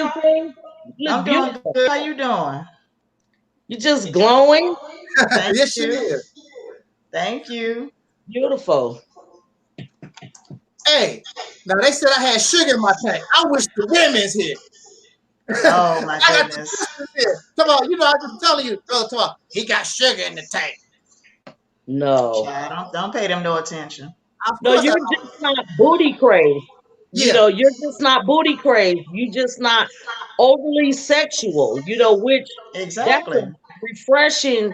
you, Queen? You I'm doing good. How you doing? You just glowing. Thank Yes, you. she is. Thank you. Beautiful. Hey, now they said I had sugar in my tank. I wish the women's here. Oh my I got the goodness. sisters here. Come on, you know I just telling you, brother. Come on, he got sugar in the tank. No. Yeah, don't pay them no attention. No, you're just not booty crazed. Yeah. You know, you're just not booty crazed. You just not overly sexual. You know, which Exactly. that's a refreshing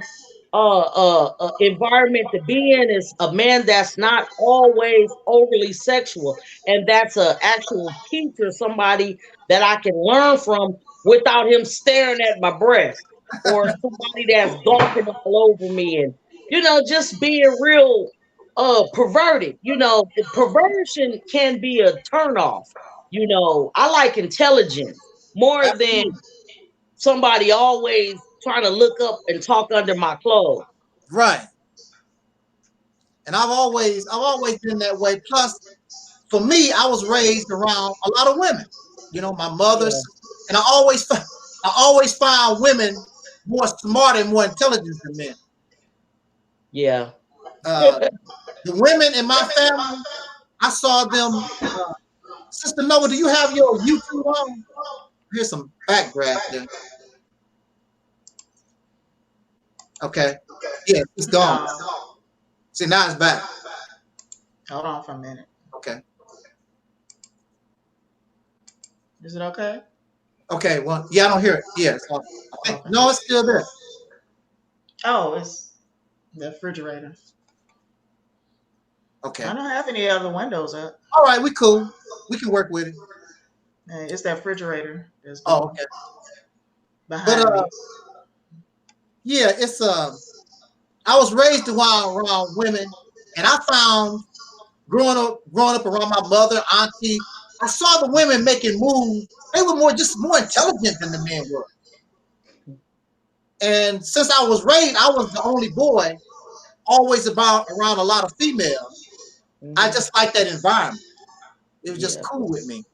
environment to be in, is a man that's not always overly sexual, and that's a actual teacher, somebody that I can learn from without him staring at my breast, or somebody that's gawking all over me, and you know, just being real perverted. You know, perversion can be a turnoff. You know, I like intelligence more than somebody always trying to look up and talk under my clothes. Right. And I've always been that way. Plus, for me, I was raised around a lot of women. You know, my mother's, and I always found women more smart and more intelligent than men. Yeah. The women in my family, I saw them. Sister Noah, do you have your YouTube on? Here's some background there. Okay. Yeah, it's gone. See, now it's back. Hold on for a minute. Okay. Is it okay? Okay, well, yeah, I don't hear it. Yeah, so I think, no, it's still there. Oh, it's the refrigerator. Okay. I don't have any other windows up. All right, we cool. We can work with it. It's that refrigerator. Oh, okay. Behind me. Yeah, it's I was raised around women, and I found growing up around my mother, auntie, I saw the women making moves. They were more intelligent than the men were. And since I was raised, I was the only boy, always around a lot of females. I just liked that environment. It was just cool with me.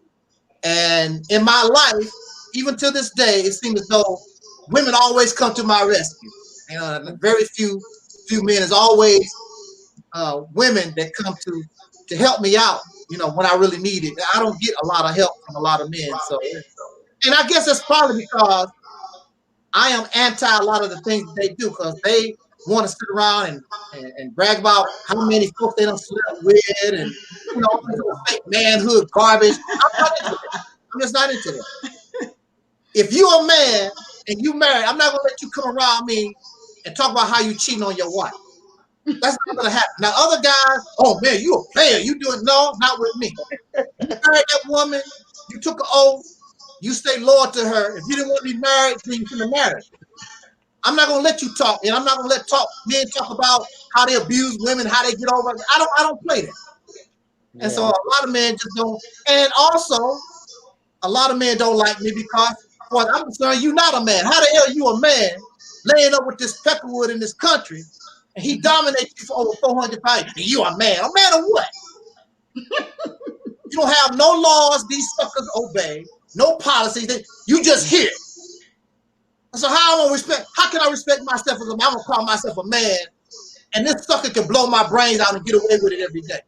And in my life, even to this day, it seems as though women always come to my rescue. You know, very few men. There's always women that come to help me out. You know, when I really need it. I don't get a lot of help from a lot of men. So, and I guess that's probably because I am anti a lot of the things that they do, because they want to sit around and brag about how many folks they don't slept with, and you know, fake manhood garbage. I'm just not into that. If you're a man and you married, I'm not gonna let you come around me and talk about how you cheating on your wife. That's not gonna happen. Now, other guys, oh man, you a player. You doing no, not with me. You married that woman, you took an oath, you stay loyal to her. If you didn't want to be married, then you shouldn't have married. I'm not gonna let you talk, and I'm not gonna let men talk about how they abuse women, how they get over. I don't play that. And so a lot of men just don't. And also, a lot of men don't like me because, as far as I'm concerned, you're not a man. How the hell are you a man laying up with this peckerwood in this country, and he dominates you for over 400 pounds? And you a man? A man of what? You don't have no laws these suckers obey, no policies. You just hear. So how can I respect myself as a man? I'm gonna call myself a man, and this sucker can blow my brains out and get away with it every day.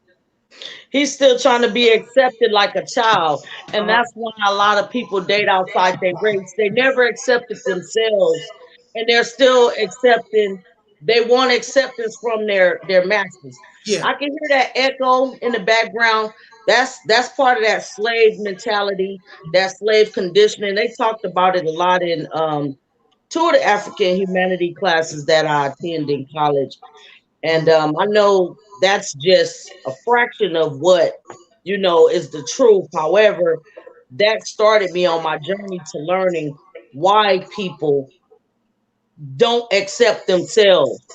He's still trying to be accepted like a child. And that's why a lot of people date outside their race. They never accepted themselves, and they're still accepting. They want acceptance from their masters. Yeah. I can hear that echo in the background. That's part of that slave mentality, that slave conditioning. They talked about it a lot in two of the African humanity classes that I attend in college. And I know that's just a fraction of what, you know, is the truth. However, that started me on my journey to learning why people don't accept themselves.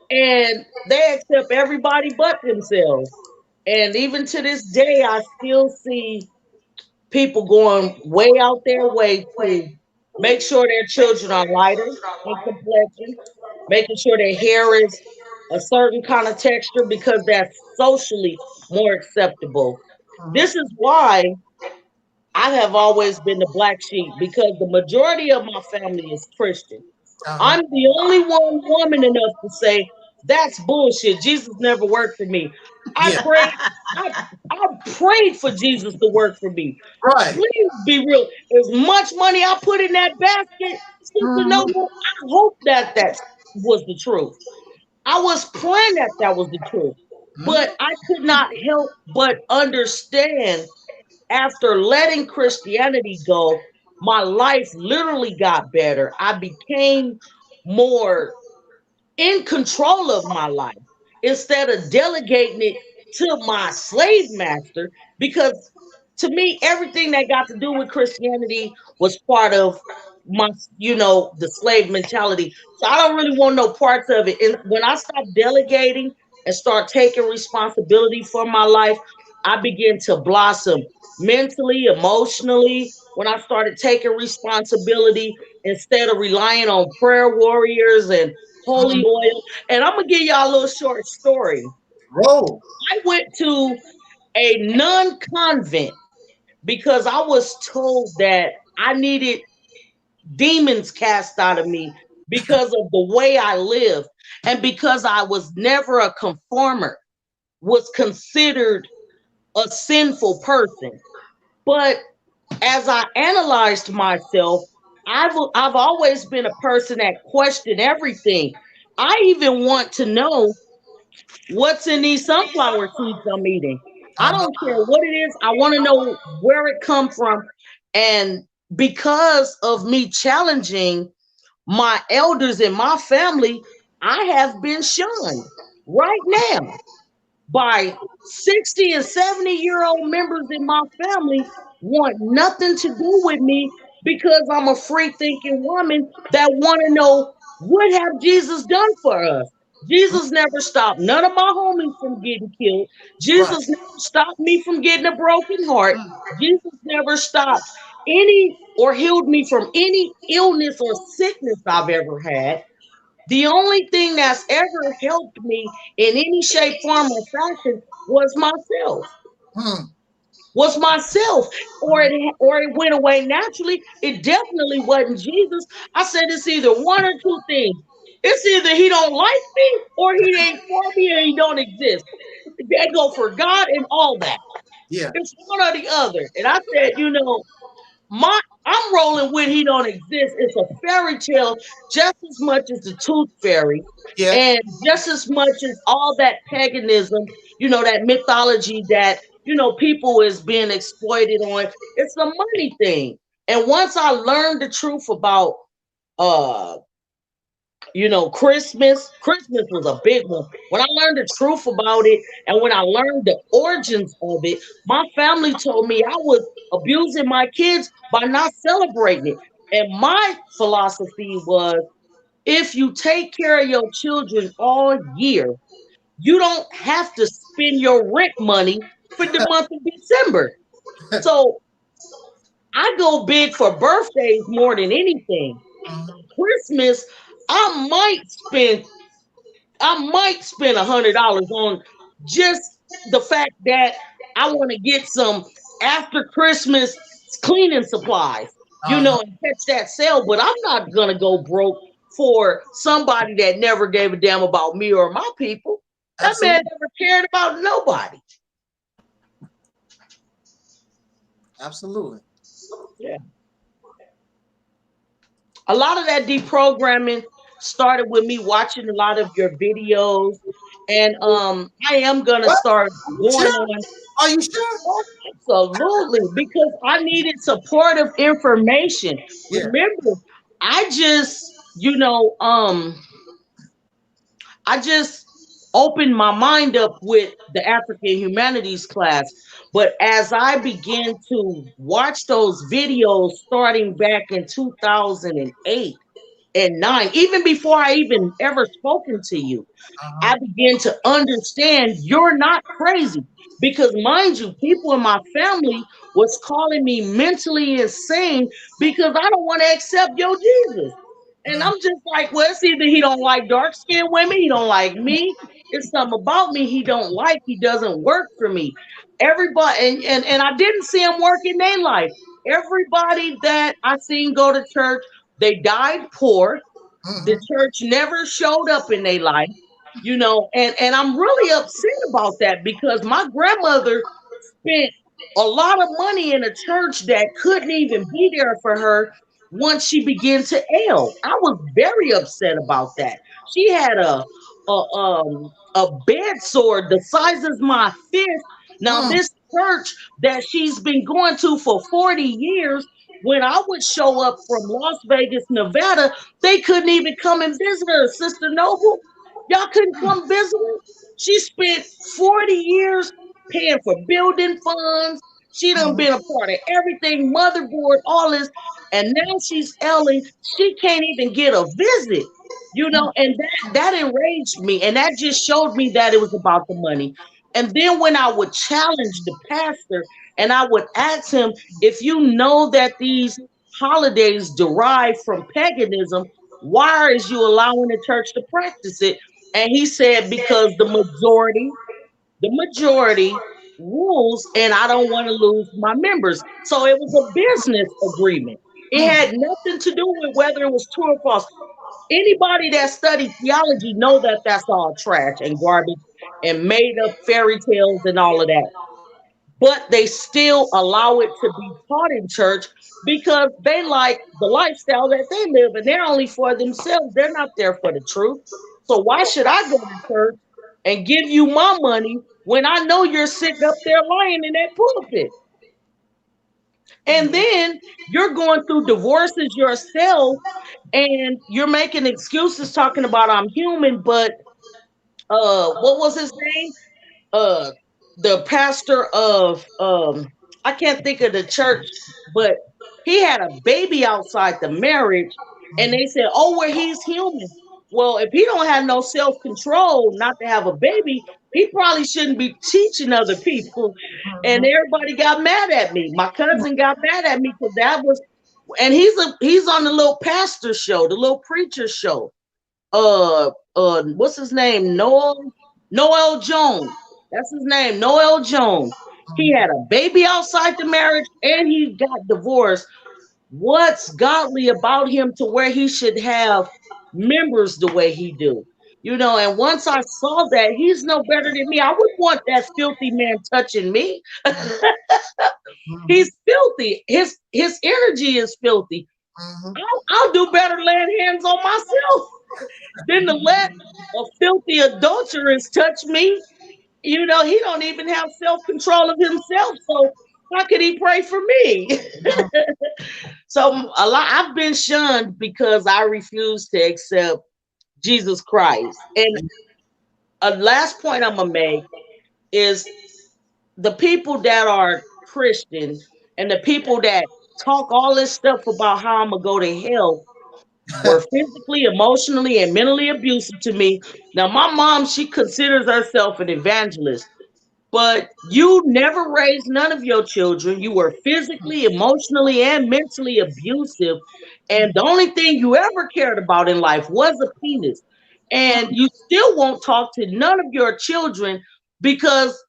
And they accept everybody but themselves. And even to this day, I still see people going way out their way to make sure their children are lighter in complexion, making sure their hair is a certain kind of texture because that's socially more acceptable. This is why I have always been the black sheep because the majority of my family is Christian. Uh-huh. I'm the only one woman enough to say that's bullshit. Jesus never worked for me. I Yeah. prayed, I, I prayed for Jesus to work for me. Right. Please be real. As much money I put in that basket, Sister Mhm. No, I hope that was the truth. I was praying that was the truth, but I could not help but understand after letting Christianity go, my life literally got better. I became more in control of my life instead of delegating it to my slave master, because to me everything that got to do with Christianity was part of my, the slave mentality. So I don't really want no parts of it. And when I stop delegating and start taking responsibility for my life, I begin to blossom mentally, emotionally. When I started taking responsibility instead of relying on prayer warriors and holy Mhm. oil. And I'm gonna give y'all a little short story. Roll. I went to a nun convent because I was told that I needed demons cast out of me because of the way I lived and because I was never a conformer, was considered a sinful person. But as I analyzed myself, I've always been a person that questioned everything. I even want to know what's in these sunflower seeds I'm eating. I Uh-huh. don't care what it is. I want to know where it come from. And because of me challenging my elders in my family, I have been shunned right now by 60 and 70-year-old members in my family want nothing to do with me because I'm a free thinking woman that want to know what have Jesus done for us. Jesus never stopped none of my homies from getting killed. Right. Jesus never stopped me from getting a broken heart. Jesus never stopped any or healed me from any illness or sickness I've ever had. The only thing that's ever helped me in any shape, form, or fashion was myself. Hmm. Was myself, or it went away naturally. It definitely wasn't Jesus. I said it's either one or two things. It's either he don't like me, or he ain't for me, or he don't exist. They go for God and all that. Yeah. It's one or the other. And I said, my I'm rolling with he don't exist. It's a fairy tale just as much as the tooth fairy, Yeah. and just as much as all that paganism, that mythology that people is being exploited on. It's a money thing. And once I learned the truth about uh Christmas was a big one. When I learned the truth about it and when I learned the origins of it, my family told me I was abusing my kids by not celebrating it. And my philosophy was if you take care of your children all year, you don't have to spend your rent money for the month of December. So I go big for birthdays more than anything. Christmas, I might spend $100 on just the fact that I want to get some after Christmas cleaning supplies, Uh-huh. and catch that sale. But I'm not gonna go broke for somebody that never gave a damn about me or my people. That man Absolutely. never cared about nobody. Absolutely. Yeah. A lot of that deprogramming started with me watching a lot of your videos, and I am gonna What? start Are you going sure? on. Are you sure? Oh, absolutely, because I needed supportive information. Yeah. Remember, I just, I just opened my mind up with the African humanities class. But as I began to watch those videos starting back in 2008 and 9, even before I even ever spoken to you, Uh-huh. I began to understand you're not crazy. Because mind you, people in my family was calling me mentally insane because I don't want to accept your Jesus. And Mhm. I'm just like, well, it's either he don't like dark skinned women, he don't like me. It's something about me he don't like. He doesn't work for me. Everybody, and I didn't see him work in their life. Everybody that I seen go to church, they died poor. The church never showed up in their life, and I'm really upset about that because my grandmother spent a lot of money in a church that couldn't even be there for her once she began to ail. I was very upset about that. She had a bed sword the size of my fist. Now this church that she's been going to for 40 years, when I would show up from Las Vegas, Nevada, they couldn't even come and visit her. Sister Noble, y'all couldn't come visit her. She spent 40 years paying for building funds. She done been a part of everything, motherboard, all this, and now she's ailing. She can't even get a visit, and that enraged me, and that just showed me that it was about the money. And then when I would challenge the pastor and I would ask him, if you know that these holidays derive from paganism, why is you allowing the church to practice it? And he said, because the majority rules, and I don't want to lose my members. So it was a business agreement. It had nothing to do with whether it was true or false. Anybody that studied theology know that that's all trash and garbage and made up fairy tales and all of that. But they still allow it to be taught in church because they like the lifestyle that they live, and they're only for themselves. They're not there for the truth. So why should I go to church and give you my money when I know you're sitting up there lying in that pulpit? And then you're going through divorces yourself and you're making excuses talking about I'm human, but what was his name? uh the pastor of I can't think of the church, but he had a baby outside the marriage, and they said, oh, well, he's human. Well, if he don't have no self-control not to have a baby, he probably shouldn't be teaching other people. And everybody got mad at me. My cousin got mad at me because that was, and he's on the little pastor show, the little preacher show. What's his name? Noel Jones. That's his name, Noel Jones. He had a baby outside the marriage and he got divorced. What's godly about him to where he should have members the way he do? And once I saw that he's no better than me, I wouldn't want that filthy man touching me. He's filthy. His energy is filthy. I'll do better laying hands on myself than to let a filthy adulteress touch me. He don't even have self-control of himself. So how could he pray for me? So I've been shunned because I refuse to accept Jesus Christ. And a last point I'm gonna make is the people that are Christian and the people that talk all this stuff about how I'm gonna go to hell were physically, emotionally, and mentally abusive to me. Now, my mom, she considers herself an evangelist, but you never raised none of your children. You were physically, emotionally, and mentally abusive. And the only thing you ever cared about in life was a penis. And you still won't talk to none of your children because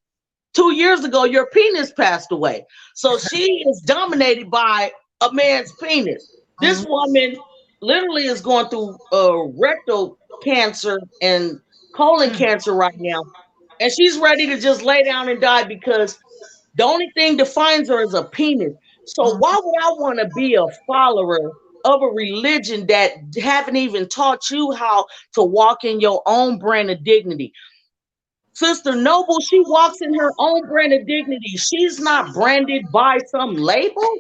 2 years ago, your penis passed away. So she is dominated by a man's penis. This woman literally is going through rectal cancer and colon cancer right now. And she's ready to just lay down and die because the only thing defines her is a penis. So why would I want to be a follower of a religion that haven't even taught you how to walk in your own brand of dignity? Sister Noble, she walks in her own brand of dignity. She's not branded by some label.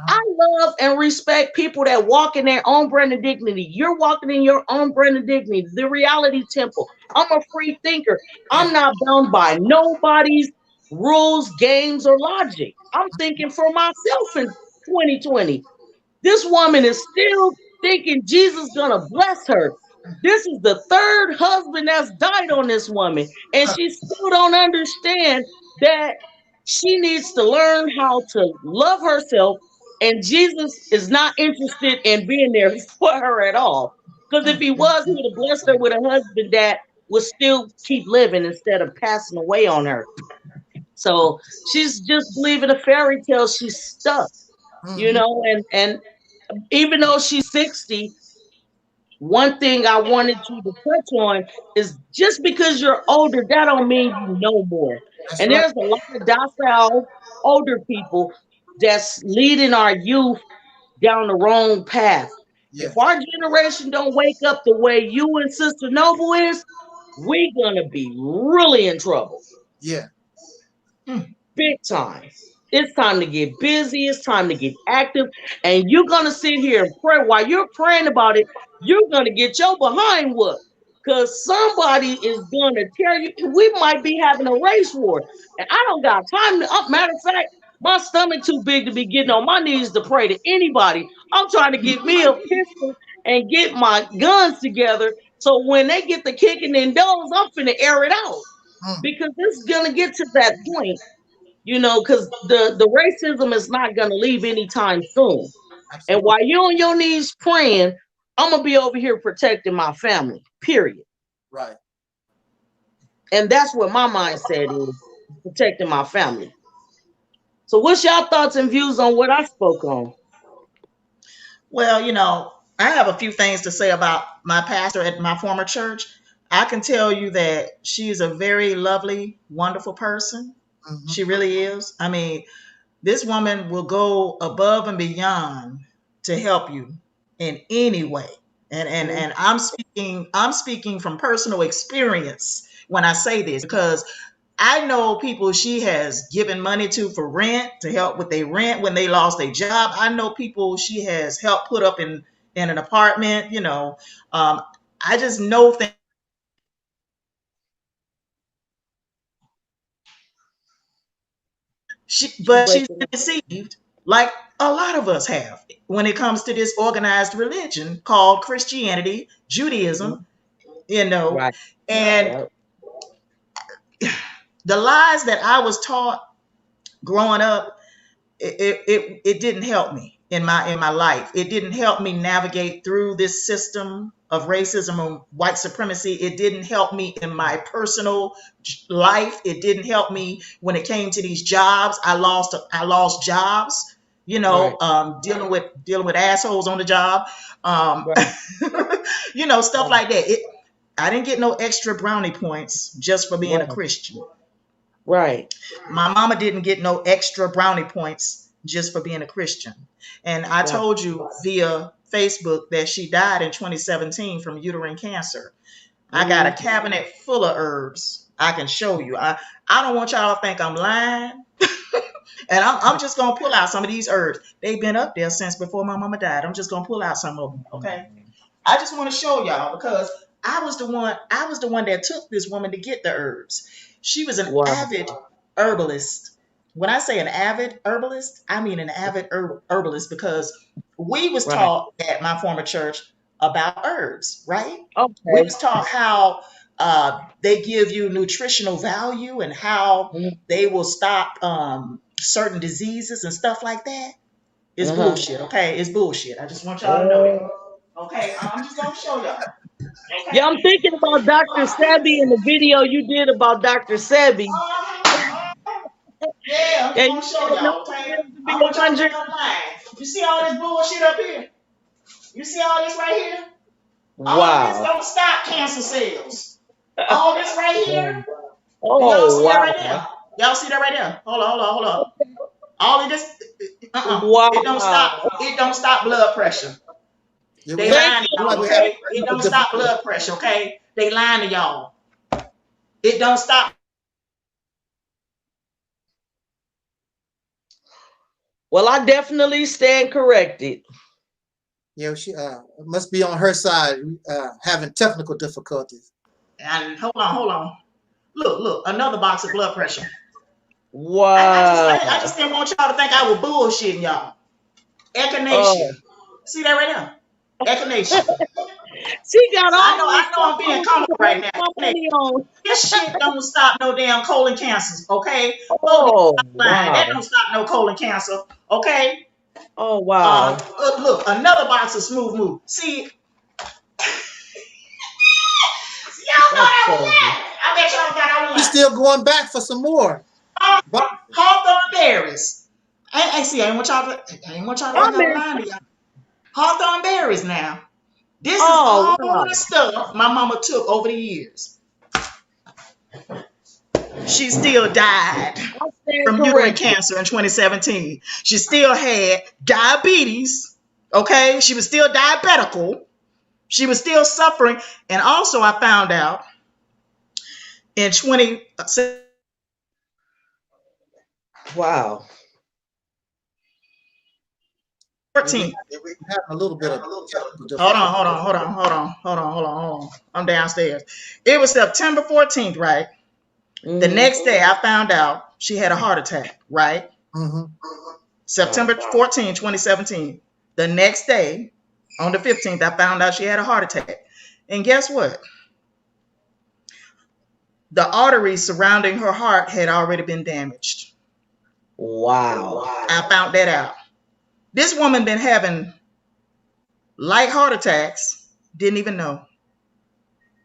I love and respect people that walk in their own brand of dignity. You're walking in your own brand of dignity, the reality temple. I'm a free thinker. I'm not bound by nobody's rules, games, or logic. I'm thinking for myself in 2020. This woman is still thinking Jesus gonna bless her. This is the third husband that's died on this woman, and she still don't understand that she needs to learn how to love herself. And Jesus is not interested in being there for her at all. Because if he was, he would have blessed her with a husband that will still keep living instead of passing away on her. So she's just believing a fairy tale. She's stuck, you know, and even though she's 60, one thing I wanted you to touch on is just because you're older, that don't mean you know more. That's And right. there's a lot of docile older people that's leading our youth down the wrong path. Yes. If our generation don't wake up the way you and Sister Noble is, we're gonna be really in trouble. Yeah. Big time. It's time to get busy. It's time to get active. And you're going to sit here and pray. While you're praying about it, you're going to get your behind whooped. Because somebody is going to tell you, we might be having a race war. And I don't got time to, matter of fact, my stomach too big to be getting on my knees to pray to anybody. I'm trying to get me a pistol and get my guns together. So when they get the kicking in those, I'm finna air it out. Because it's going to get to that point. You know, because the racism is not going to leave anytime soon. Absolutely. And while you're on your knees praying, I'm going to be over here protecting my family, period. Right. And that's what my mindset is, protecting my family. So what's y'all thoughts and views on what I spoke on? Well, you know, I have a few things to say about my pastor at my former church. I can tell you that she is a very lovely, wonderful person. She really is. I mean, this woman will go above and beyond to help you in any way. And I'm speaking from personal experience when I say this, because I know people she has given money to for rent, to help with their rent when they lost their job. I know people she has helped put up in an apartment, you know. I just know things. But she's been deceived, like a lot of us have, when it comes to this organized religion called Christianity, Judaism, you know. Right. And the lies that I was taught growing up, it didn't help me in my life. It didn't help me navigate through this system of racism and white supremacy. It didn't help me in my personal life. It didn't help me when it came to these jobs. I lost jobs, you know, dealing with assholes on the job, you know, stuff like that. I didn't get no extra brownie points just for being a Christian. Right. My mama didn't get no extra brownie points just for being a Christian. And I told you via Facebook that she died in 2017 from uterine cancer. I got a cabinet full of herbs I can show you. I don't want y'all to think I'm lying. And I'm just going to pull out some of these herbs. They've been up there since before my mama died. I'm just going to pull out some of them, okay? I just want to show y'all, because I was the one that took this woman to get the herbs. She was an avid herbalist. When I say an avid herbalist, I mean an avid herbalist, because we was taught at my former church about herbs, right? Okay. We was taught how they give you nutritional value and how they will stop certain diseases and stuff like that. It's bullshit, okay? It's bullshit. I just want y'all to know that. Okay, I'm just gonna show y'all. Okay. Yeah, I'm thinking about Dr. Sebi and the video you did about Dr. Sebi. Yeah, I'm gonna show y'all. Okay, I'm gonna try to think I'm lying. You see all this bullshit up here? You see all this right here? All this don't stop cancer cells. All this right here. Y'all see that right there? Y'all see that right there? Hold on. All of this. It don't stop blood pressure. They lying to y'all, okay? It don't stop blood pressure, okay? They lying to y'all. It don't stop. Well, I definitely stand corrected. Yeah, she must be on her side, having technical difficulties. And hold on. Look, another box of blood pressure. Wow. I just didn't want y'all to think I was bullshitting y'all. Echinacea. See that right now? Echinacea. She got all I know I'm being comical right now. This shit don't stop no damn colon cancers, okay? That don't stop no colon cancer, okay? Oh, wow. Look, another box of smooth move. See, y'all thought I bet y'all got on. He's still going back for some more. Hawthorne berries. I ain't want y'all to line y'all. Hawthorne berries now. This is all the stuff my mama took over the years. She still died from uterine cancer in 2017. She still had diabetes. Okay, she was still diabetical. She was still suffering. And also I found out in 2014. Wow. We're having a little bit of hold on. I'm downstairs. It was September 14th, right? Mm-hmm. The next day I found out she had a heart attack, right? Mm-hmm. September 14, 2017. The next day, on the 15th, I found out she had a heart attack. And guess what? The arteries surrounding her heart had already been damaged. Wow. I found that out. This woman been having light heart attacks, didn't even know.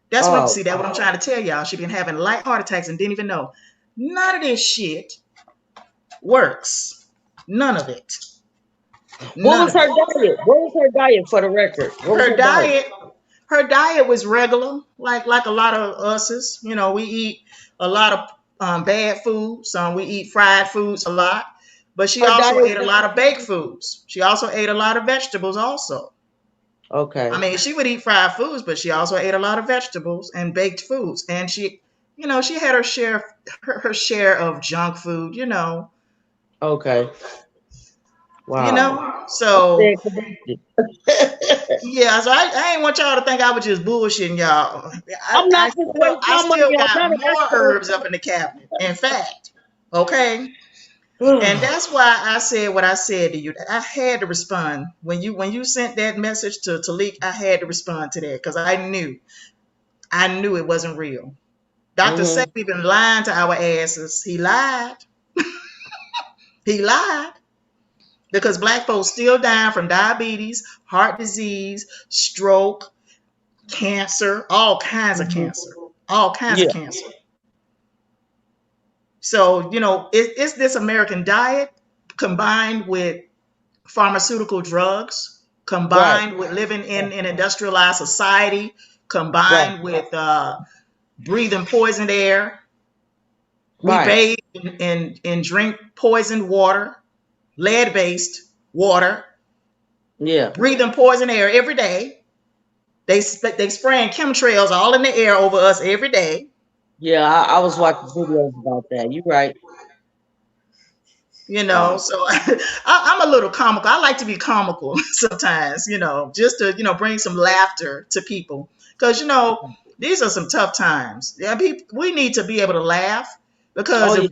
That's what what I'm trying to tell y'all. She been having light heart attacks and didn't even know. None of this shit works. None of it. What was her diet? What was her diet, for the record? Her diet was regular, like a lot of us. You know, we eat a lot of bad food. We eat fried foods a lot. But she also ate a lot of baked foods. She also ate a lot of vegetables also. Okay. I mean, she would eat fried foods, but she also ate a lot of vegetables and baked foods. And she, you know, she had her share of junk food, you know. Okay. Wow. You know, so yeah, so I ain't want y'all to think I was just bullshitting y'all. I still got more herbs up in the cabinet. In fact, okay. And that's why I said what I said to you. I had to respond when you sent that message to Taalik. I had to respond to that because I knew it wasn't real. Dr. Sebi been lying to our asses. He lied. He lied because Black folks still dying from diabetes, heart disease, stroke, cancer, all kinds of cancer, all kinds of cancer. So, you know, it's this American diet combined with pharmaceutical drugs, combined with living in an industrialized society, combined with breathing poisoned air. We bathe and drink poisoned water, lead-based water. Yeah. Breathing poison air every day. They spraying chemtrails all in the air over us every day. Yeah, I was watching videos about that. You're right. You know, so I'm a little comical. I like to be comical sometimes, you know, just to, you know, bring some laughter to people. Because, you know, these are some tough times. Yeah, we need to be able to laugh because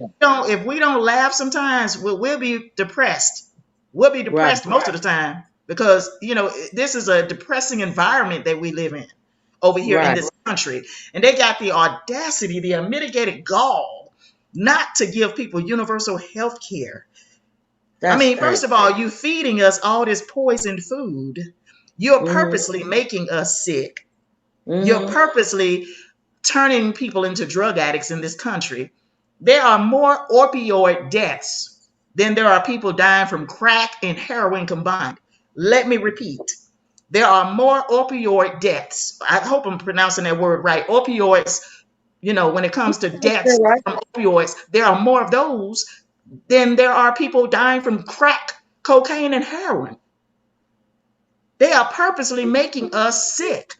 if we don't laugh sometimes, we'll be depressed. We'll be depressed most of the time because, you know, this is a depressing environment that we live in over here in this country. And they got the audacity, the unmitigated gall not to give people universal health care. I mean, first of all, you feeding us all this poisoned food. You're purposely making us sick. You're purposely turning people into drug addicts in this country. There are more opioid deaths than there are people dying from crack and heroin combined. Let me repeat. There are more opioid deaths. I hope I'm pronouncing that word right. Opioids, you know, when it comes to deaths from opioids, there are more of those than there are people dying from crack, cocaine, and heroin. They are purposely making us sick.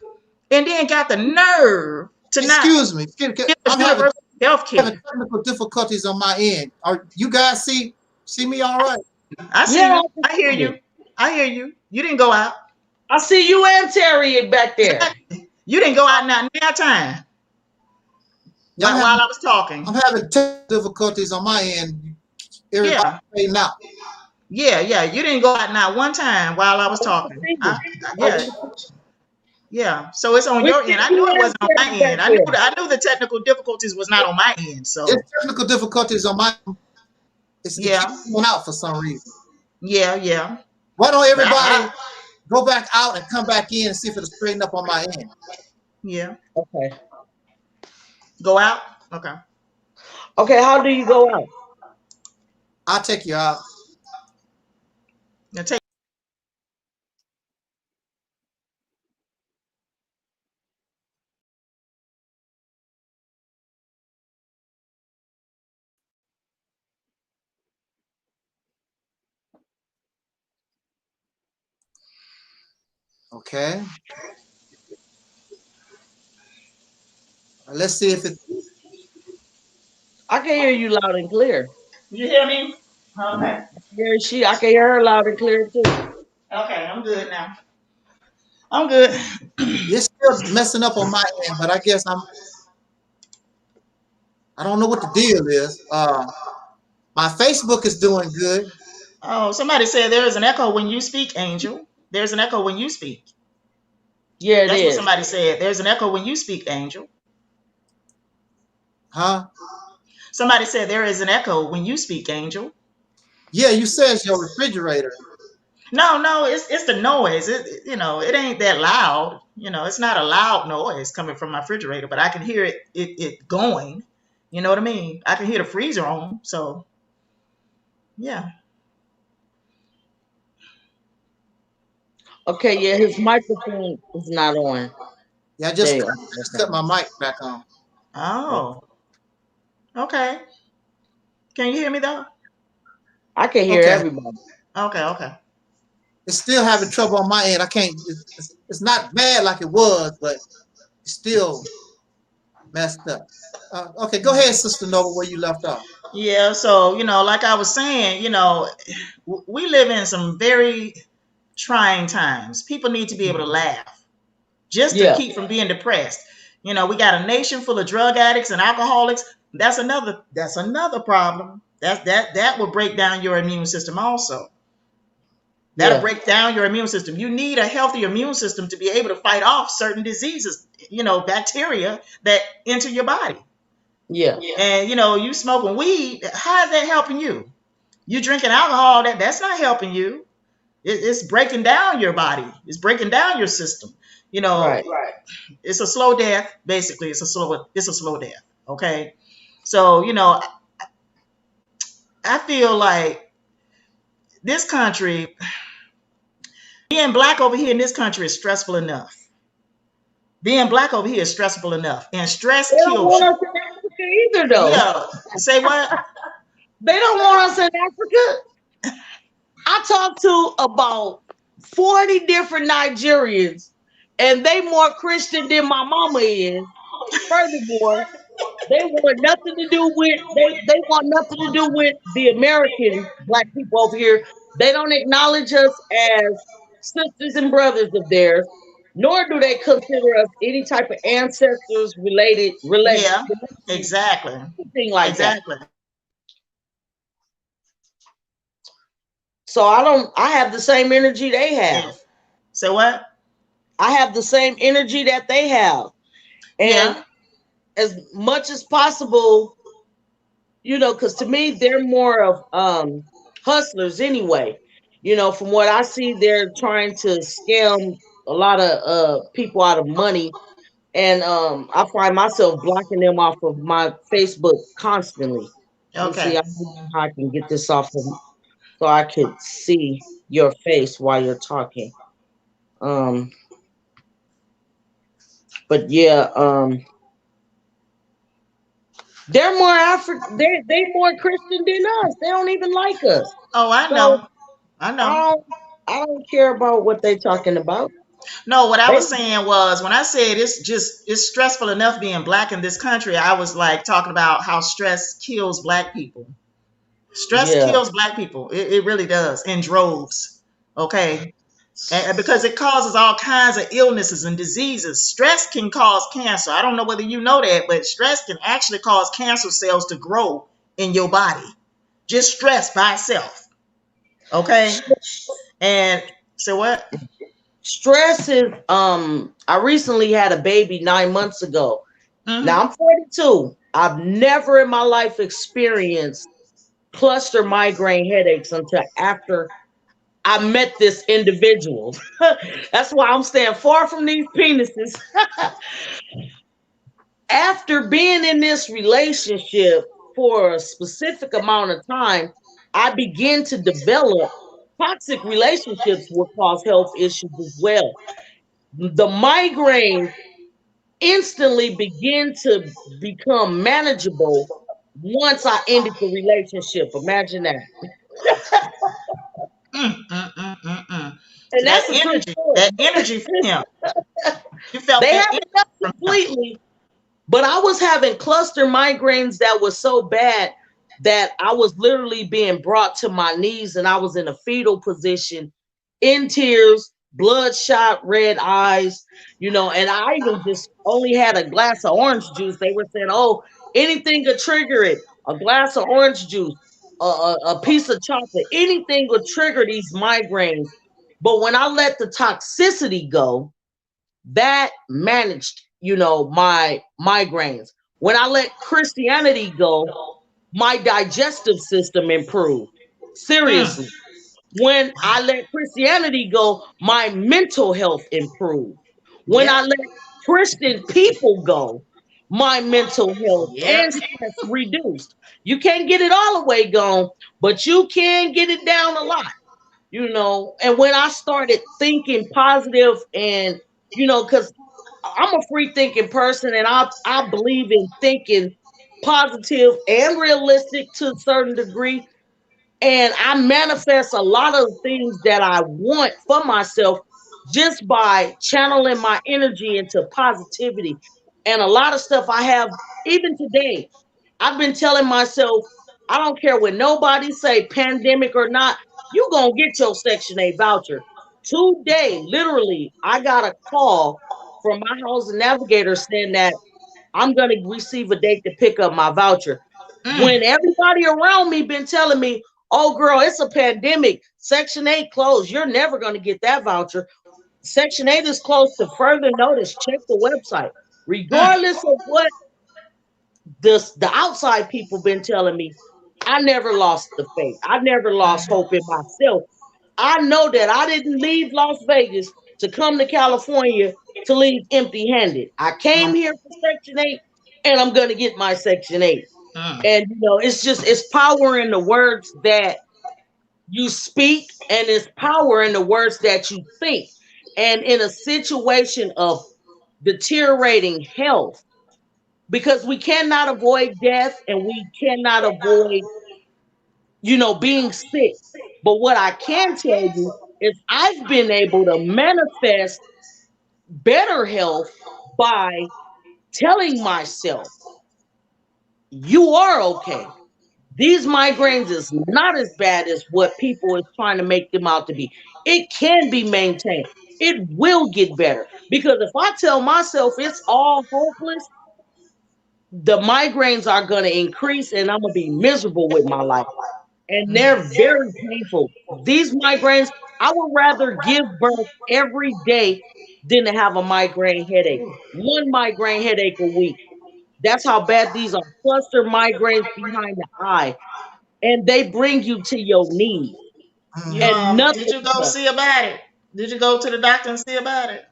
And then got the nerve to Excuse me. I'm having technical difficulties on my end. Are you guys see me all right? I see you. I hear you. I hear you. You didn't go out. I see you and Terry back there. You didn't go out now time. While I was talking. I'm having difficulties on my end. Everybody now. Yeah. You didn't go out now one time while I was talking. Yeah. So it's on your end. I knew it wasn't on my end. I knew the technical difficulties was not on my end. So it's technical difficulties on my end. It's going out for some reason. Yeah. Why don't everybody go back out and come back in and see if it'll straighten up on my end? Yeah. Okay. Go out? Okay. Okay, how do you go out? I'll take you out. Now take. Okay. Let's see if it. I can hear you loud and clear. You hear me? Okay. I can hear her loud and clear too. Okay, I'm good now. I'm good. It's still messing up on my end, but I guess I don't know what the deal is. My Facebook is doing good. Oh, somebody said there is an echo when you speak, Angel. There's an echo when you speak. Yeah, That's what somebody said. There's an echo when you speak, Angel. Huh? Somebody said there is an echo when you speak, Angel. Yeah, you said it's your refrigerator. No, it's the noise. It ain't that loud. It's not a loud noise coming from my refrigerator, but I can hear it going. You know what I mean? I can hear the freezer on. So, yeah. Okay, yeah, his microphone is not on. Yeah, I just cut my mic back on. Oh. Okay. Can you hear me though? I can hear everybody. Okay. It's still having trouble on my end. I can't. It's not bad like it was, but it's still messed up. Okay, go ahead, Sister Nova, where you left off. Yeah. So like I was saying, we live in some very trying times. People need to be able to laugh just to keep from being depressed. We got a nation full of drug addicts and alcoholics. That's another problem. That will break down your immune system also. That'll break down your immune system. You need a healthy immune system to be able to fight off certain diseases, bacteria that enter your body. Yeah. And you smoking weed, how is that helping you? You drinking alcohol, that's not helping you. It's breaking down your body. It's breaking down your system. Right. It's a slow death. Basically, it's a slow death. Okay. So, I feel like this country, being black over here in this country is stressful enough. Being black over here is stressful enough. And stress kills you. They don't want us in Africa either, though. Yeah. Say what? They don't want us in Africa. I talked to about 40 different Nigerians, and they more Christian than my mama is. Furthermore, they want nothing to do with the American black people over here. They don't acknowledge us as sisters and brothers of theirs, nor do they consider us any type of ancestors related. Yeah, exactly. Anything like that. So I have the same energy they have. So what? I have the same energy that they have. And as much as possible, because to me, they're more of hustlers anyway. From what I see, they're trying to scam a lot of people out of money. And I find myself blocking them off of my Facebook constantly. Okay. See, I don't know how I can get this off of so I could see your face while you're talking. But yeah, they're more African. They more Christian than us. They don't even like us. Oh, I know. I know. I don't care about what they're talking about. No, what I was saying was when I said it's stressful enough being black in this country, I was like talking about how stress kills black people. Stress kills black people. It really does in droves. Okay. And because it causes all kinds of illnesses and diseases. Stress can cause cancer. I don't know whether you know that, but stress can actually cause cancer cells to grow in your body. Just stress by itself. Okay. And so what? Stress is I recently had a baby 9 months ago. Mm-hmm. Now I'm 42. I've never in my life experienced cluster migraine headaches until after I met this individual. That's why I'm staying far from these penises. after being in this relationship for a specific amount of time, I begin to develop toxic relationships will cause health issues as well. The migraines instantly begin to become manageable once I ended the relationship. Imagine that. And So that's a true story. that energy from him. You felt They that haven't energy left from him. completely, but I was having cluster migraines that was so bad that I was literally being brought to my knees and I was in a fetal position, in tears, bloodshot red eyes, and I even just only had a glass of orange juice. They were saying, oh, anything could trigger it. A glass of orange juice, a piece of chocolate, anything would trigger these migraines. But when I let the toxicity go, that managed, my migraines. When I let Christianity go, my digestive system improved. Seriously. When I let Christianity go, my mental health improved. When Yep. I let Christian people go, my mental health Yep. and stress reduced. You can't get it all the way gone, but you can get it down a lot. And when I started thinking positive and, because I'm a free thinking person and I believe in thinking positive and realistic to a certain degree. And I manifest a lot of things that I want for myself just by channeling my energy into positivity. And a lot of stuff I have, even today, I've been telling myself, I don't care what nobody say, pandemic or not, you gonna get your Section 8 voucher. Today, literally, I got a call from my housing navigator saying that I'm gonna receive a date to pick up my voucher. When everybody around me been telling me, oh girl, it's a pandemic, Section 8 closed, you're never gonna get that voucher. Section 8 is closed to further notice. Check the website. Regardless of what the outside people been telling me, I never lost the faith. I never lost hope in myself. I know that I didn't leave Las Vegas to come to California to leave empty-handed. I came here for Section 8 and I'm gonna get my Section 8. And it's power in the words that you speak, and it's power in the words that you think. And in a situation of deteriorating health, because we cannot avoid death and we cannot avoid, being sick. But what I can tell you is I've been able to manifest better health by telling myself, you are okay. These migraines is not as bad as what people is trying to make them out to be. It can be maintained. It will get better. Because if I tell myself it's all hopeless, the migraines are going to increase and I'm going to be miserable with my life. And they're very painful. These migraines, I would rather give birth every day than to have a migraine headache. One migraine headache a week. That's how bad these are. Cluster migraines behind the eye. And they bring you to your knees. And Did nothing you go else. see about it? Did you go to the doctor and see about it?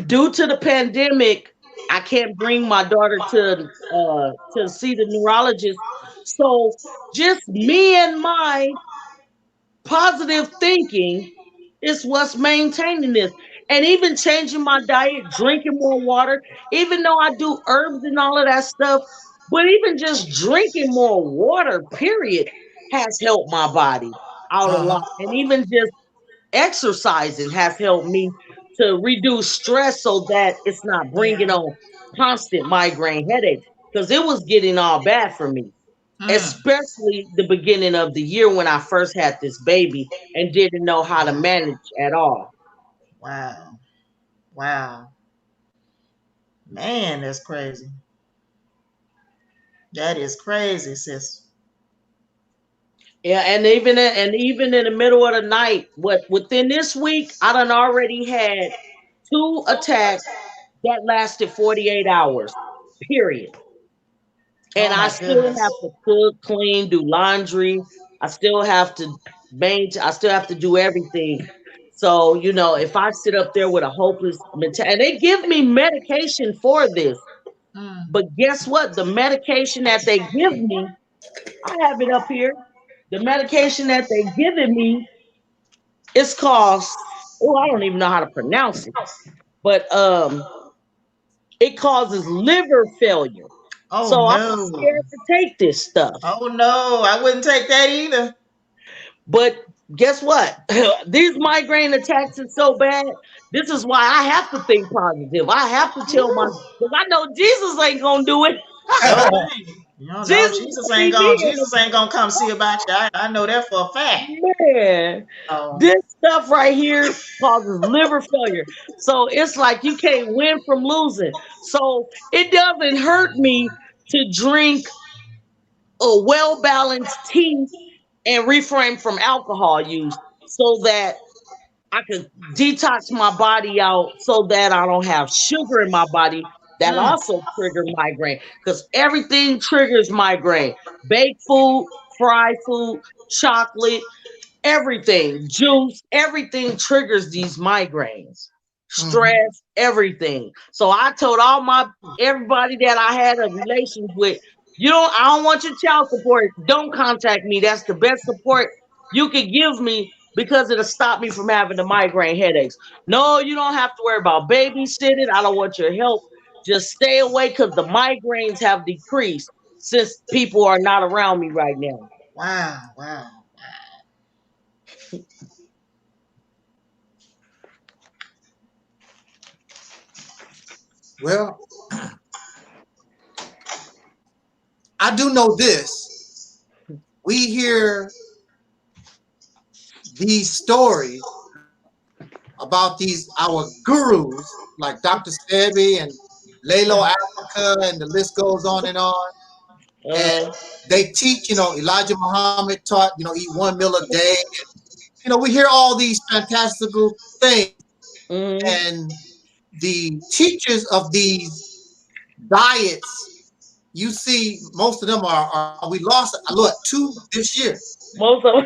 Due to the pandemic, I can't bring my daughter to see the neurologist. So just me and my positive thinking is what's maintaining this. And even changing my diet, drinking more water, even though I do herbs and all of that stuff, but even just drinking more water, period, has helped my body out a lot. And even just exercising has helped me to reduce stress so that it's not bringing on constant migraine headaches because it was getting all bad for me, especially the beginning of the year when I first had this baby and didn't know how to manage at all. Wow. Wow. Man, that's crazy. That is crazy, sis. Yeah, and even in the middle of the night, within this week, I done already had two attacks that lasted 48 hours, period. And Oh I my still goodness. have to cook, clean, do laundry. I still have to I still have to do everything. So, you know, if I sit up there with a hopeless mentality, and they give me medication for this, but guess what? The medication that they give me, I have it up here. The medication that they giving me is called, oh, I don't even know how to pronounce it, but it causes liver failure. Oh So I'm no. scared to take this stuff. Oh no, I wouldn't take that either. But guess what? These migraine attacks are so bad. This is why I have to think positive. I have to tell my, because I know Jesus ain't gonna do it. No, no, Jesus Jesus gonna ain't be gonna me. Jesus ain't gonna come see about you. I know that for a fact. Man, Oh. this stuff right here causes liver failure. So it's like you can't win from losing. So it doesn't hurt me to drink a well-balanced tea and refrain from alcohol use so that I could detox my body out so that I don't have sugar in my body that also trigger migraine, because everything triggers migraine. Baked food, fried food, chocolate, everything, juice, everything triggers these migraines. Stress, everything. So I told everybody that I had a relations with, I don't want your child support. Don't contact me. That's the best support you could give me because it'll stop me from having the migraine headaches. No, you don't have to worry about babysitting. I don't want your help. Just stay away because the migraines have decreased since people are not around me right now. Wow, wow. Well, I do know this. We hear these stories about our gurus like Dr. Sebi and Lalo Africa, and the list goes on and on. And they teach, Elijah Muhammad taught, eat 1 meal a day. We hear all these fantastical things. And the teachers of these diets, you see, most of them we lost, look, 2 this year. Most of them,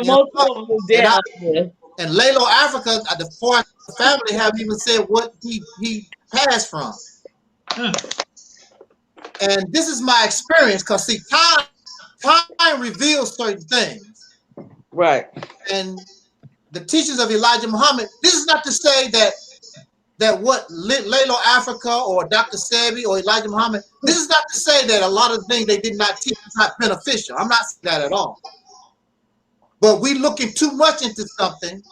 most of them are dead. And Lalo Africa, the foreign family haven't even said what he passed from. And this is my experience, because see, time reveals certain things. Right. And the teachings of Elijah Muhammad, this is not to say that what Lalo Africa or Dr. Sebi or Elijah Muhammad, this is not to say that a lot of the things they did not teach is not beneficial. I'm not saying that at all. But we looking too much into something,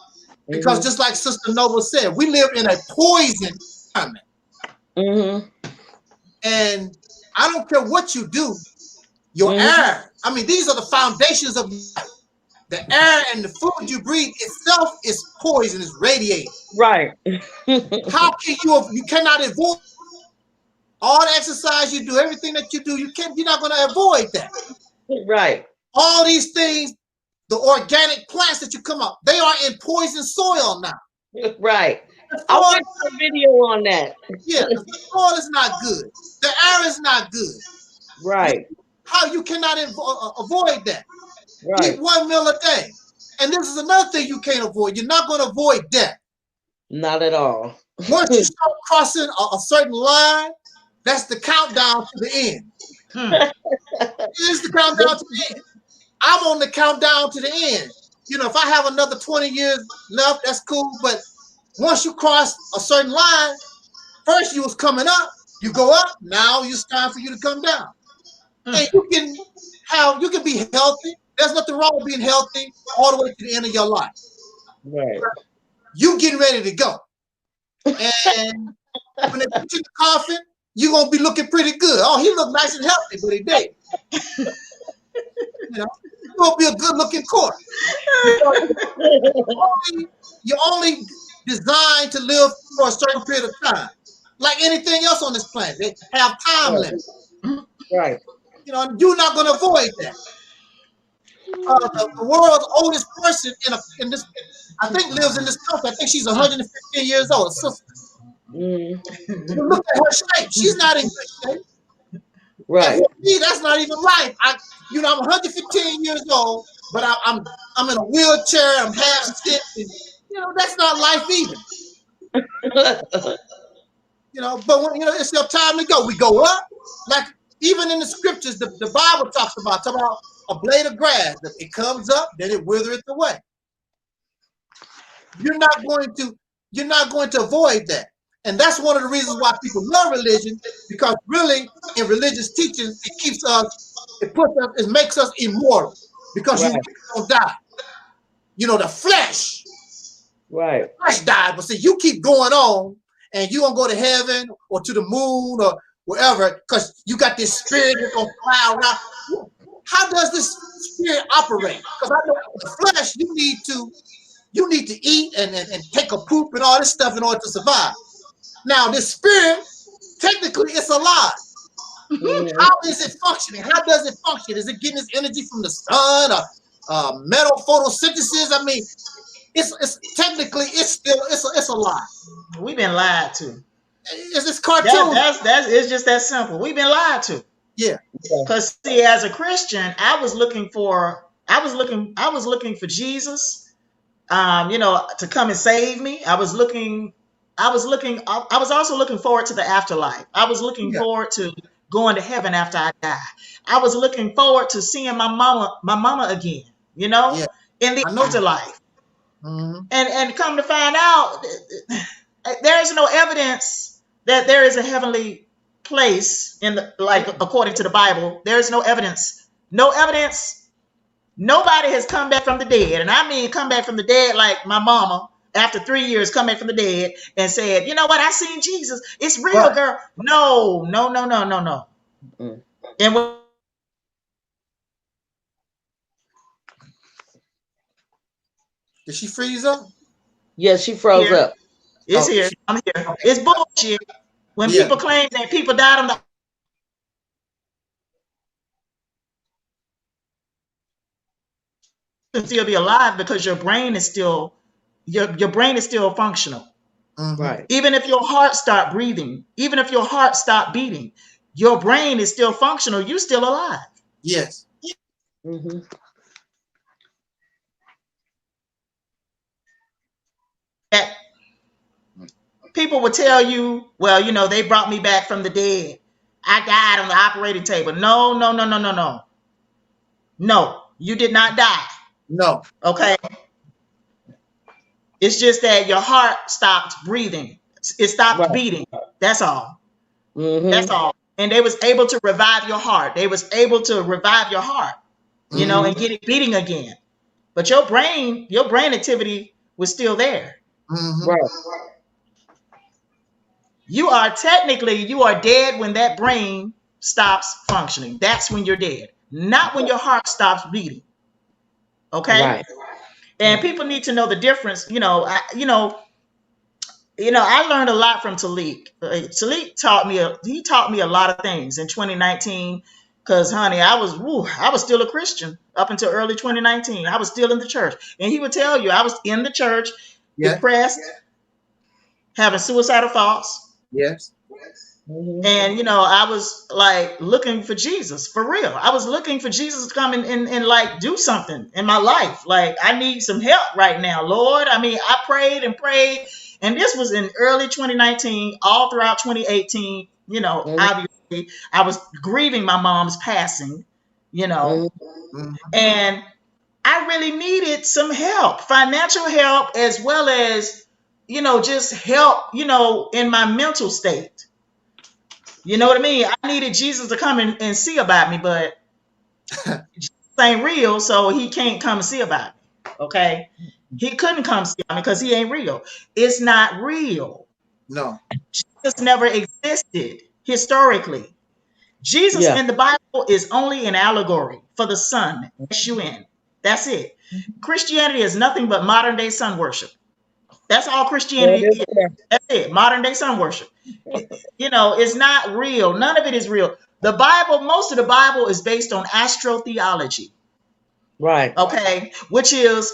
because just like Sister Nova said, we live in a poison environment. And I don't care what you do, your air, I mean, these are the foundations of life. The air and the food you breathe itself is poison, is radiating. Right. How can you cannot avoid all the exercise you do, everything that you do, you're not going to avoid that. Right. All these things, the organic plants that you come up, they are in poison soil now. Right. I watched a video on that. Yeah, the soil is not good. The air is not good. Right. How you cannot avoid that? Right. Eat 1 meal a day. And this is another thing you can't avoid. You're not going to avoid death. Not at all. Once you start crossing a certain line, that's the countdown to the end. It is the countdown to the end. I'm on the countdown to the end. If I have another 20 years left, that's cool. But once you cross a certain line, first you was coming up, you go up, now it's time for you to come down. And you can be healthy. There's nothing wrong with being healthy all the way to the end of your life. Right. You getting ready to go. And when they put you in the coffin, you're going to be looking pretty good. Oh, he looked nice and healthy, but he did. You're going to be a good-looking corpse. You're only designed to live for a certain period of time. Like anything else on this planet, they have time limits. Right. You're not going to avoid that. The world's oldest person in this, I think, lives in this country. I think she's 115 years old. Sister. You look at her shape; she's not in good shape. Right. And for me, that's not even right. I'm 115 years old. but I'm in a wheelchair. I'm half sick. And, that's not life either. But when it's your time to go, we go up. Like even in the scriptures, the Bible talks about a blade of grass. It comes up, then it withereth away. You're not going to avoid that. And that's one of the reasons why people love religion, because really in religious teachings, it makes us immortal, because you don't die. The flesh. Right. The flesh died, but see, you keep going on and you don't go to heaven or to the moon or wherever, because you got this spirit that's gonna fly around. How does this spirit operate? Because I know the flesh, you need to eat and take a poop and all this stuff in order to survive. Now, this spirit, technically, it's alive. How is it functioning? How does it function? Is it getting its energy from the sun or metal photosynthesis? I mean, it's technically it's alive. We've been lied to. It's this cartoon. It's just that simple. We've been lied to. Yeah. Because see, as a Christian, I was looking for Jesus, to come and save me. I was also looking forward to the afterlife. I was looking forward to going to heaven after I die. I was looking forward to seeing my mama again, in the afterlife. Mm-hmm. And come to find out, there is no evidence that there is a heavenly place according to the Bible. There is no evidence. No evidence. Nobody has come back from the dead. And I mean come back from the dead like my mama. After 3 years, come back from the dead and said, you know what? I seen Jesus. It's real, girl. No. Mm. And did she freeze up? Yeah, she froze up. It's here. I'm here. Okay. It's bullshit. When people claim that people died on the still be alive, because your brain is still functional. Mm-hmm. Right. Even if your heart stopped breathing, even if your heart stopped beating, your brain is still functional. You're still alive. Yes. Mm-hmm. That people would tell you, well, they brought me back from the dead. I died on the operating table. No. No, you did not die. No. Okay. It's just that your heart stopped breathing. It stopped beating. That's all. Mm-hmm. That's all. And they was able to revive your heart. They was able to revive your heart, and get it beating again. But your brain activity was still there. Mm-hmm. Right. You are dead when that brain stops functioning. That's when you're dead. Not when your heart stops beating. Okay? Right. And people need to know the difference. I learned a lot from Taalik. Taalik taught me a lot of things in 2019. Because, honey, I was still a Christian up until early 2019. I was still in the church. And he would tell you, I was in the church, depressed, having suicidal thoughts. Yes. Mm-hmm. And, I was like looking for Jesus for real. I was looking for Jesus to come and like do something in my life. Like, I need some help right now, Lord. I mean, I prayed and prayed. And this was in early 2019, all throughout 2018, obviously I was grieving my mom's passing, Mm-hmm. and I really needed some help, financial help, as well as, just help, in my mental state. You know what I mean? I needed Jesus to come and see about me, but Jesus ain't real, so he can't come and see about me. Okay? He couldn't come see me because he ain't real. It's not real. No. Jesus never existed historically. Jesus in the Bible is only an allegory for the sun, S-U-N. That's it. Christianity is nothing but modern day sun worship. That's all Christianity is. That's it. Modern day sun worship. It's not real. None of it is real. The Bible, most of the Bible is based on astrotheology. Right. Okay. Which is,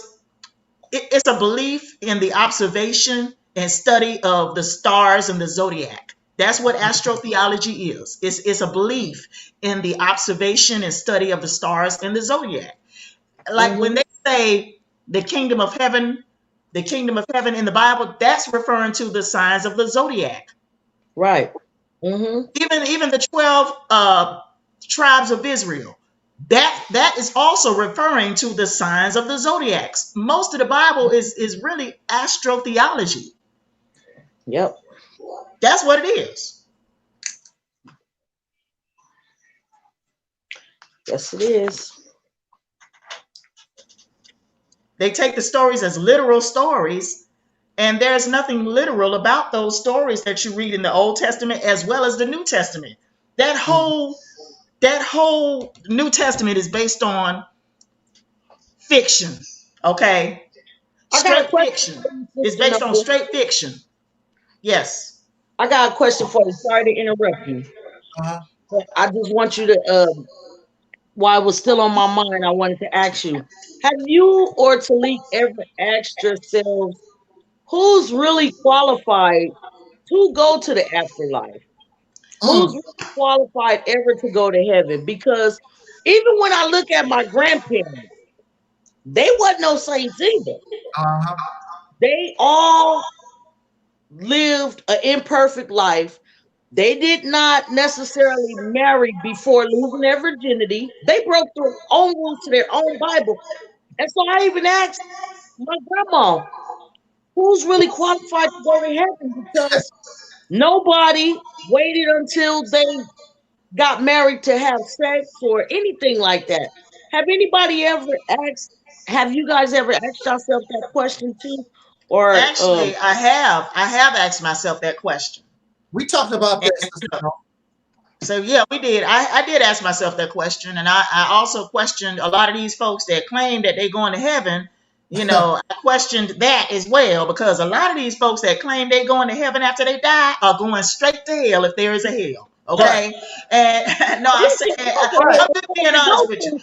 it's a belief in the observation and study of the stars and the zodiac. That's what astrotheology is. It's a belief in the observation and study of the stars and the zodiac. Like when they say the kingdom of heaven in the Bible, that's referring to the signs of the zodiac. Right. Even the 12 tribes of Israel, that is also referring to the signs of the zodiacs. Most of the Bible is really astrotheology. Yep. That's what it is. Yes, it is. They take the stories as literal stories, and there's nothing literal about those stories that you read in the Old Testament as well as the New Testament. That whole New Testament is based on fiction. Okay? Straight fiction. It's based on straight fiction. Yes. I got a question for you. Sorry to interrupt you. But I just want you to, while it was still on my mind, I wanted to ask you, have you or Taalik ever asked yourselves who's really qualified to go to the afterlife? Who's really qualified ever to go to heaven? Because even when I look at my grandparents, they wasn't no saints either. They all lived an imperfect life. They did not necessarily marry before losing their virginity. They broke their own rules to their own Bible. And so I even asked my grandma, who's really qualified to go to heaven? Because nobody waited until they got married to have sex or anything like that. Have anybody ever asked, have you guys ever asked yourself that question too? Or actually, I have asked myself that question. We talked about this. So yeah, we did. I did ask myself that question, and I also questioned a lot of these folks that claim that they're going to heaven. You know, I questioned that as well, because a lot of these folks that claim they're going to heaven after they die are going straight to hell if there is a hell. Okay, and no, I'm saying I'm just being honest with you.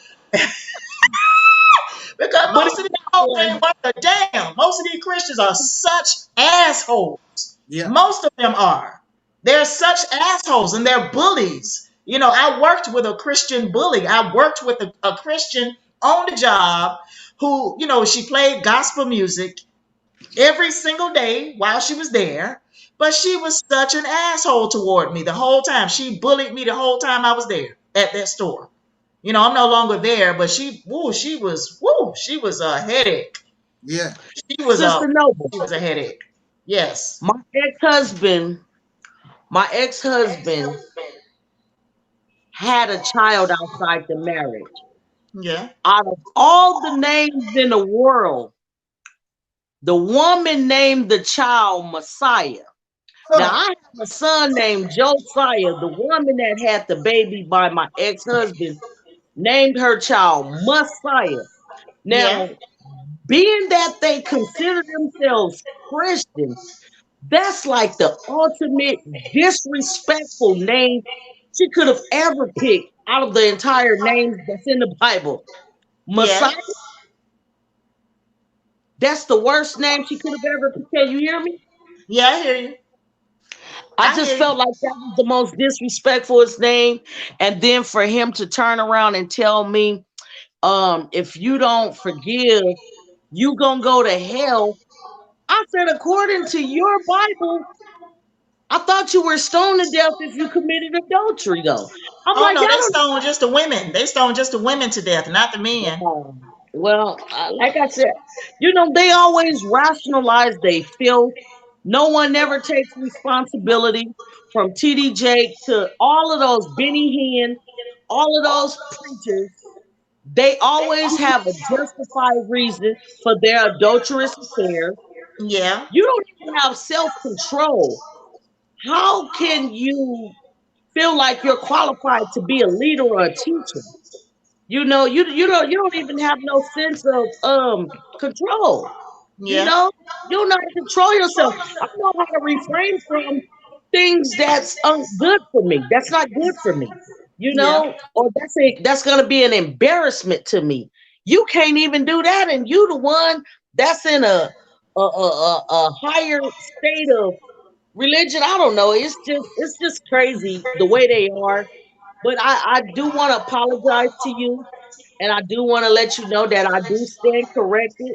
Because most of these folks ain't worth a damn. Most of these Christians are such assholes. Yeah. Most of them are. They're such assholes and they're bullies. You know, I worked with a Christian bully. I worked with a Christian on the job who, you know, she played gospel music every single day while she was there. But she was such an asshole toward me the whole time. She bullied me the whole time I was there at that store. You know, I'm no longer there, but she was a headache. Yeah. She was a headache. Yes. My ex-husband had a child outside the marriage. Yeah. Out of all the names in the world, the woman named the child Messiah. Now, I have a son named Josiah. The woman that had the baby by my ex-husband named her child Messiah. Now, being that they consider themselves Christian, that's like the ultimate disrespectful name she could have ever picked out of the entire names that's in the Bible. Messiah? Yeah. That's the worst name she could have ever picked. Can you hear me? Yeah, I hear you. I just felt like that was the most disrespectfulest name. And then for him to turn around and tell me, if you don't forgive, you gonna go to hell. I said, according to your Bible, I thought you were stoned to death if you committed adultery, though. No, they stone just the women. They stone just the women to death, not the men. Well, like I said, you know, they always rationalize they filth. No one ever takes responsibility, from TD Jake to all of those Benny Hinn, all of those preachers. They always have a justified reason for their adulterous affairs. Yeah. You don't even have self-control. How can you feel like you're qualified to be a leader or a teacher? You know, you don't even have no sense of control. Yeah. You know, you don't know how to control yourself. I know how to refrain from things that's good for me. That's not good for me. You know, or that's gonna be an embarrassment to me. You can't even do that, and you the one that's in a higher state of religion. I don't know. It's just crazy the way they are. But I do want to apologize to you, and I do want to let you know that I do stand corrected,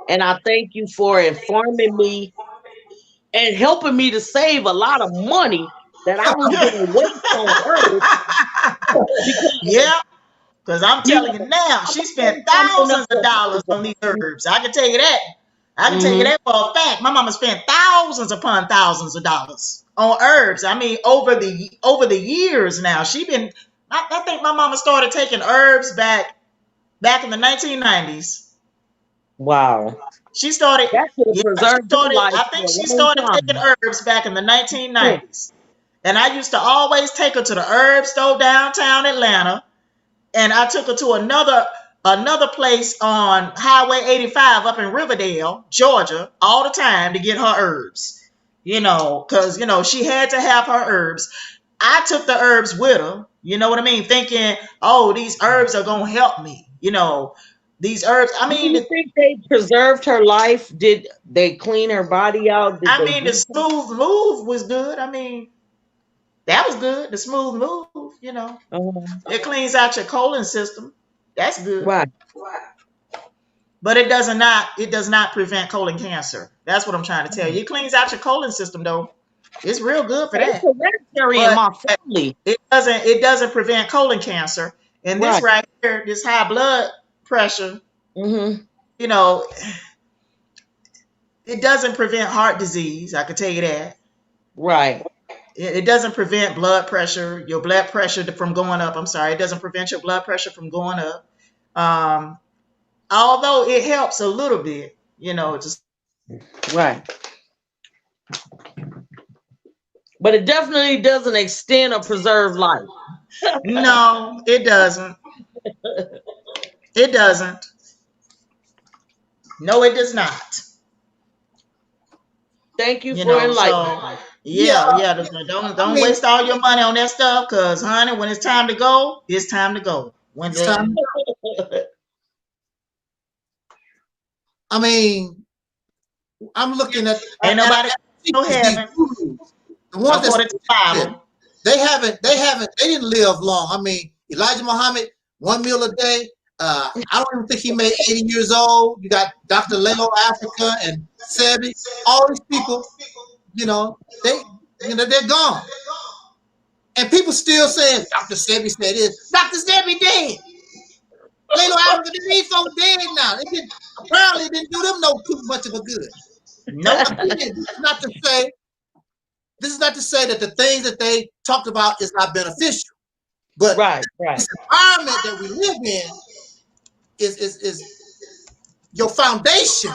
and I thank you for informing me and helping me to save a lot of money that I was going to waste on Earth because Yeah. Because I'm you telling you know now, I'm she gonna spent say something thousands of dollars on these about herbs. I can tell you that. I can tell you that for a fact. My mama spent thousands upon thousands of dollars on herbs. I mean, over the years now. She been. I think my mama started taking herbs back in the 1990s. Wow. She started. That could have Yeah, she preserved her started. life I for think a she long started taking time. herbs back in the 1990s. And I used to always take her to the herb store downtown Atlanta, and I took her to another place on Highway 85 up in Riverdale, Georgia, all the time to get her herbs. Because she had to have her herbs. I took the herbs with her, you know what I mean, thinking, oh, these herbs are gonna help me. These herbs. Do you think they preserved her life? Did they clean her body out? Did they The do smooth move was good. That was good. The smooth move, it cleans out your colon system. That's good. right? But it does not prevent colon cancer. That's what I'm trying to tell you. It cleans out your colon system though. It's real good for It's that. hereditary in But my family. it doesn't prevent colon cancer. And this Right. right here, this high blood pressure, Mm-hmm. you know, it doesn't prevent heart disease. I can tell you that. Right. It doesn't prevent your blood pressure from going up. I'm sorry. It doesn't prevent your blood pressure from going up. Although it helps a little bit, just Right. But it definitely doesn't extend or preserve life. no, it doesn't. It doesn't. No, it does not. Thank you for enlightening. So yeah. Don't waste all your money on that stuff, cause honey, when it's time to go, it's time to go. I'm looking at ain't nobody no heaven. The ones that the Bible. They didn't live long. I mean, Elijah Muhammad, 1 meal a day. I don't even think he made 80 years old. You got Dr. Lelo Africa and Sebi. All these people, they're gone. And people still saying, Dr. Sebi said this. Dr. Sebi dead. Lelo Africa, these folks dead now. Apparently it didn't do them too much of a good. No. This is not to say that the things that they talked about is not beneficial. But right. This environment that we live in is your foundation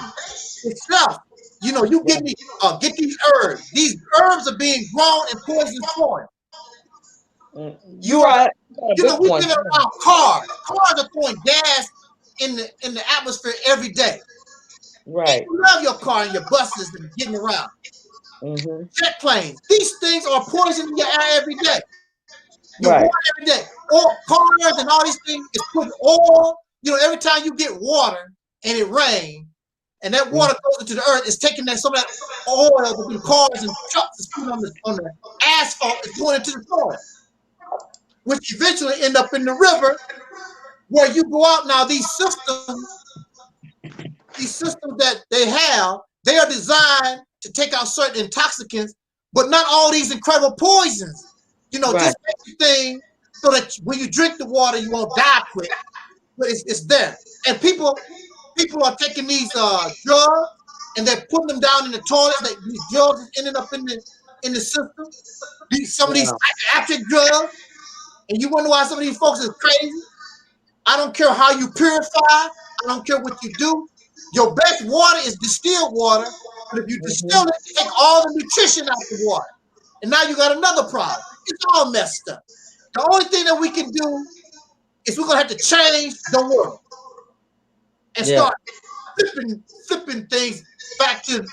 itself. You get these herbs. These herbs are being grown in poison soil. You're right. We've been around cars. Cars are throwing gas in the atmosphere every day. Right. You love your car and your buses and getting around. Jet planes. These things are poisoning your air every day. Your water every day. All cars and all these things is putting oil. Every time you get water and it rains, and that water goes into the earth, it's taking some of that oil that the cars and trucks is putting on the asphalt, is going into the soil, which eventually end up in the river, where you go out now. These systems that they are designed to take out certain intoxicants, but not all these incredible poisons. Just everything so that when you drink the water, you won't die quick. But it's there, and people are taking these drugs and they're putting them down in the toilets. These drugs is ending up in the system. Some of these psychiatric drugs, and you wonder why some of these folks is crazy. I don't care how you purify. I don't care what you do. Your best water is distilled water, but if you distill it, you take all the nutrition out of the water, and now you got another problem. It's all messed up. The only thing that we can do is we're gonna have to change the world and start flipping things back to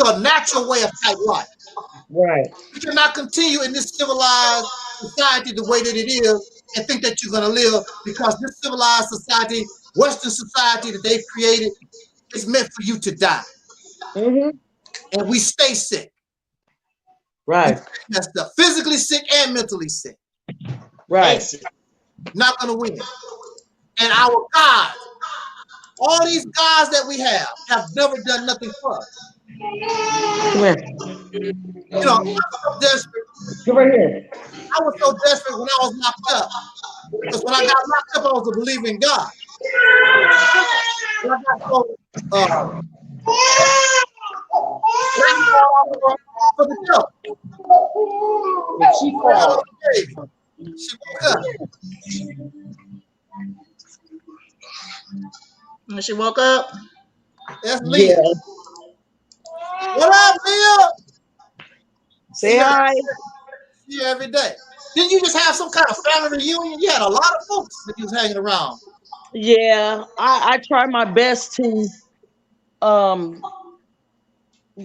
a natural way of type life. Right. You cannot continue in this civilized society the way that it is and think that you're gonna live, because this civilized society, Western society that they've created, is meant for you to die. And we stay sick. Right. That's the physically sick and mentally sick. Right. Not going to win. And our gods, all these gods that we have never done nothing for us. Come here. You know, I was so desperate. Come right here. I was so desperate when I was locked up. Because when I got locked up, I was a believer in God. When I got so for the joke. She called. She woke up. When she woke up. That's Leah. Yeah. What up, Leah? Say hi. See you every day. Didn't you just have some kind of family reunion? You had a lot of folks that you was hanging around. Yeah, I try my best to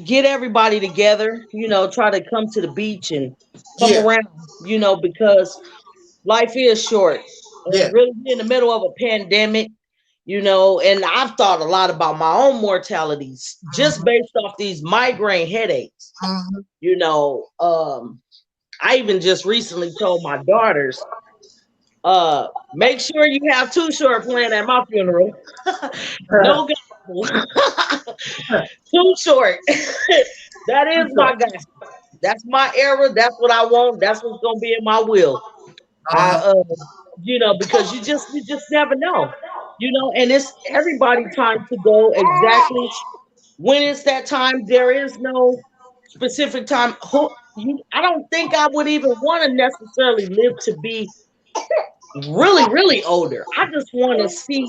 get everybody together, you know, try to come to the beach and come around, you know, because life is short. And really in the middle of a pandemic, you know, and I've thought a lot about my own mortalities just based off these migraine headaches. You know, I even just recently told my daughters, make sure you have Too Short playing at my funeral. No gospel. Too Short. That is my gospel. That's my era. That's what I want. That's what's gonna be in my will. You know, because you just never know. You know, and it's everybody's time to go exactly when it's that time. There is no specific time. I don't think I would even want to necessarily live to be really older. I just want to see.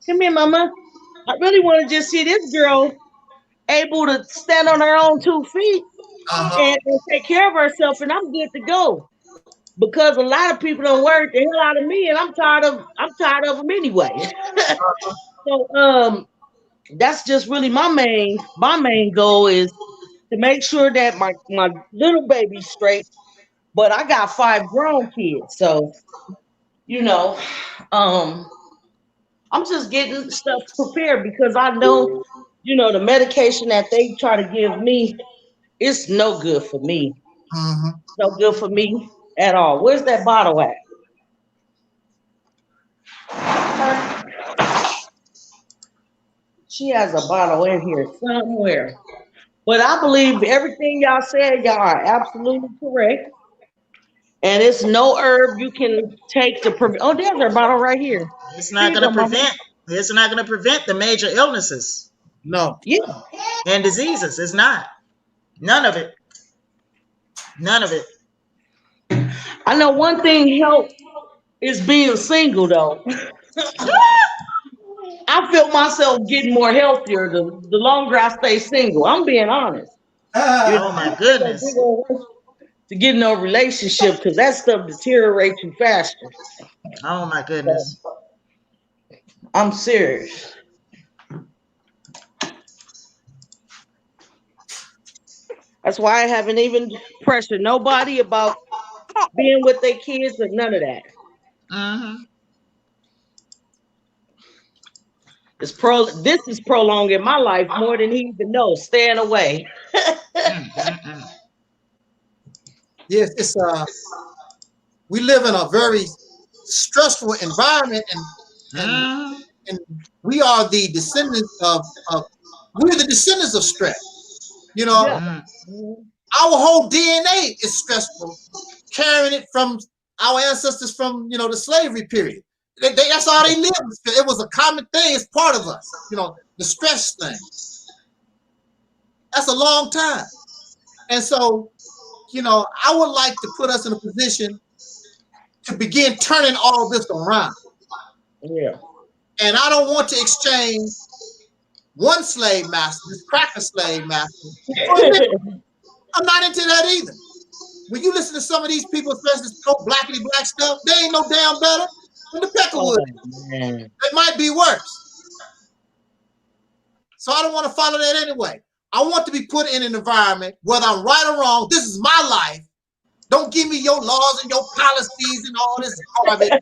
Come here, mama. I really want to just see this girl able to stand on her own 2 feet and take care of herself, and I'm good to go. Because a lot of people don't work the hell out of me, and I'm tired of them anyway. So that's just really my main goal is to make sure that my little baby's straight. But I got 5 grown kids, so you know, I'm just getting stuff prepared because I know, you know, the medication that they try to give me, it's no good for me. No good for me at all. Where's that bottle at? She has a bottle in here somewhere. But I believe everything y'all said, y'all are absolutely correct. And it's no herb you can take to prevent. Oh, there's our bottle right here. It's not going to prevent. It's not going to prevent the major illnesses. No. Yeah. And diseases. It's not. None of it. None of it. I know one thing help is being single though. I feel myself getting more healthier the longer I stay single. I'm being honest. Oh my goodness. To get in a relationship because that stuff deteriorates you faster. Oh my goodness. I'm serious. That's why I haven't even pressured nobody about being with their kids or none of that. This is prolonging my life more than he even knows. Staying away. Yes, it's we live in a very stressful environment, and we are the descendants of we're the descendants of stress. You know, our whole DNA is stressful, carrying it from our ancestors from, you know, the slavery period. That's all they lived. It was a common thing. It's part of us. You know, the stress thing. That's a long time. And so, you know, I would like to put us in a position to begin turning all this around. Yeah. And I don't want to exchange one slave master, this cracker slave master. I'm not into that either. When you listen to some of these people, especially this blackity black stuff, they ain't no damn better than the Peckerwood. It might be worse. So I don't want to follow that anyway. I want to be put in an environment, whether I'm right or wrong, this is my life. Don't give me your laws and your policies and all this garbage.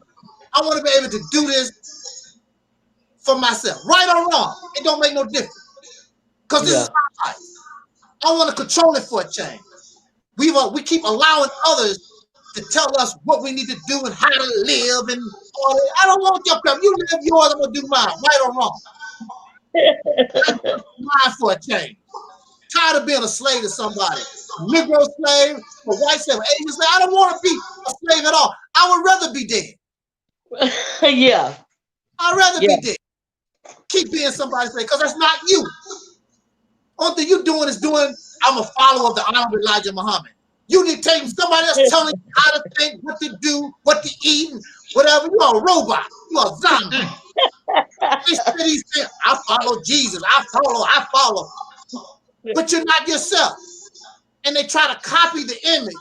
I want to be able to do this for myself. Right or wrong, it don't make no difference. Because this is my life. I want to control it for a change. We keep allowing others to tell us what we need to do and how to live and all that. I don't want your crap. You live yours, I'm gonna do mine, right or wrong. Mine for a change. Tired of being a slave to somebody. Negro slave, a white slave, an Asian slave. I don't want to be a slave at all. I would rather be dead. Yeah. I'd rather be dead. Keep being somebody's slave, because that's not you. Only thing you're doing is I'm a follower of the Honorable Elijah Muhammad. You dictate somebody else telling you how to think, what to do, what to eat, and whatever. You are a robot. You are a zombie. I follow Jesus. I follow. But you're not yourself. And they try to copy the image.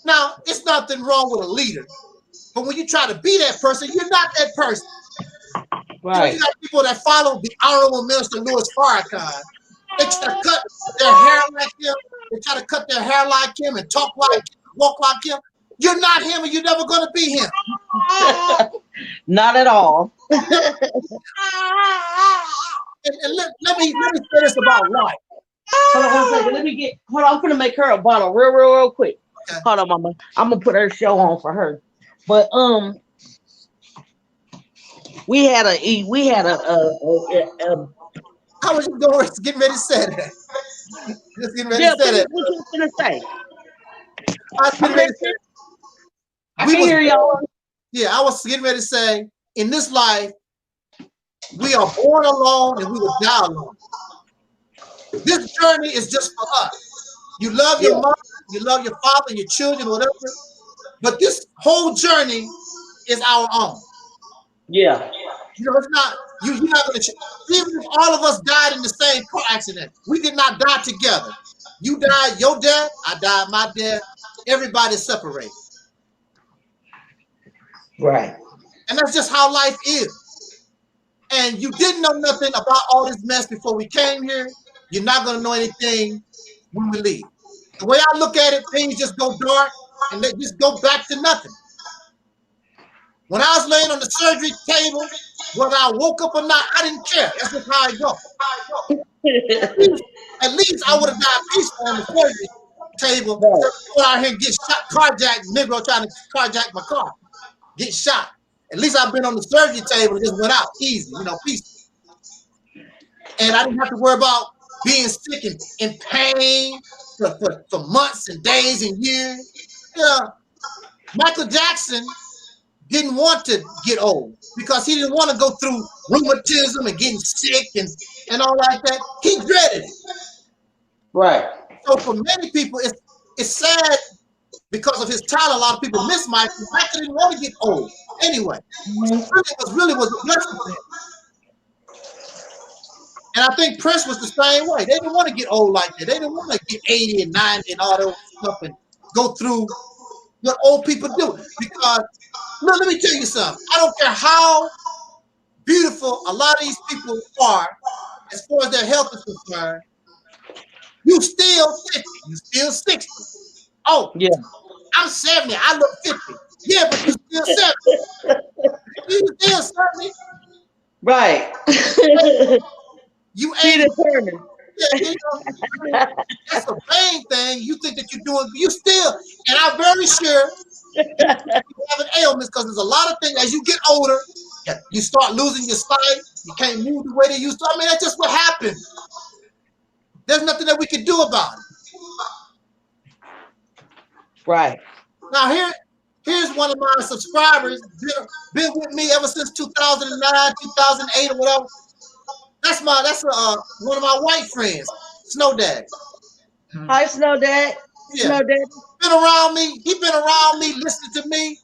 Now, it's nothing wrong with a leader. But when you try to be that person, you're not that person. Right. You got people that follow the Honorable Minister Louis Farrakhan. They try to cut their hair like him. They try to cut their hair like him and talk like him, walk like him. You're not him, and you're never going to be him. Not at all. And let me say this about life. Hold on 1 second. Hold on. I'm gonna make her a bottle real quick. Okay. Hold on, mama. I'm gonna put her show on for her. But we had a how was you doing? Getting ready to say that. Just getting ready to say that. What you gonna say? I was getting ready to say. I can hear y'all. Yeah, I was getting ready to say, in this life, we are born alone and we will die alone. This journey is just for us. You love your mother, you love your father, your children, whatever. But this whole journey is our own. Yeah. You know, it's not, you're not going to, even if all of us died in the same car accident, we did not die together. You died your death, I died my death. Everybody's separated. Right. And that's just how life is. And you didn't know nothing about all this mess before we came here. You're not going to know anything when we leave. The way I look at it, things just go dark and they just go back to nothing. When I was laying on the surgery table, whether I woke up or not, I didn't care. That's just how I go. At least I would have died peaceful on the surgery table. Go out here and get shot, carjacked, Negro trying to carjack my car, get shot. At least I've been on the surgery table and just went out easy, you know, peaceful. And I didn't have to worry about being sick and in pain for months and days and years. Yeah, Michael Jackson didn't want to get old because he didn't want to go through rheumatism and getting sick and all like that. He dreaded it. Right. So for many people, it's sad because of his talent. A lot of people miss Michael. Michael didn't want to get old anyway. It really was a blessing for him. And I think Prince was the same way. They didn't want to get old like that. They didn't want to get 80 and 90 and all that stuff and go through what old people do. Because, look, let me tell you something. I don't care how beautiful a lot of these people are as far as their health is concerned. You still 50. You still 60. Oh, yeah. I'm 70. I look 50. Yeah, but you still 70. You still 70. Right. You ain't determined. Yeah, you know, that's the main thing. You think that you're doing, you still, and I'm very sure you have an ailment because there's a lot of things as you get older, you start losing your sight, you can't move the way they used to. I mean, that's just what happens. There's nothing that we can do about it. Right. Now here's one of my subscribers, been with me ever since 2009, 2008 or whatever. That's one of my white friends, Snow Dad. Hi, Snow Dad. Yeah. Snow Dad. Been around me. He's been around me, listening to me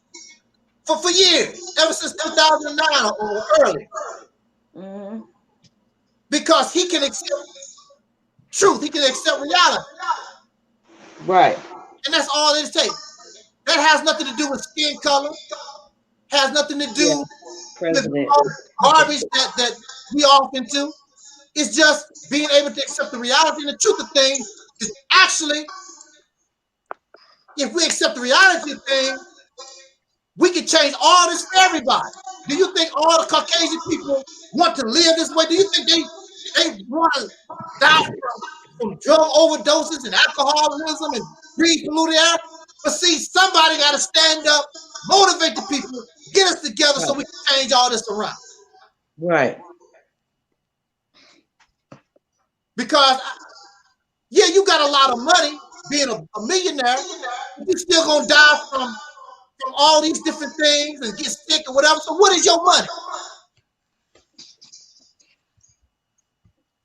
for years, ever since 2009 or early. Mm-hmm. Because he can accept truth. He can accept reality. Right. And that's all it takes. That has nothing to do with skin color. Has nothing to do with garbage that we often do. It's just being able to accept the reality and the truth of things. Is actually, if we accept the reality of things, we can change all this for everybody. Do you think all the Caucasian people want to live this way? Do you think they want to die from drug overdoses and alcoholism and breathe polluted air? But see, somebody got to stand up, motivate the people, get us together so we can change all this around. Right. Because, yeah, you got a lot of money being a millionaire, but you're still going to die from all these different things and get sick or whatever. So what is your money?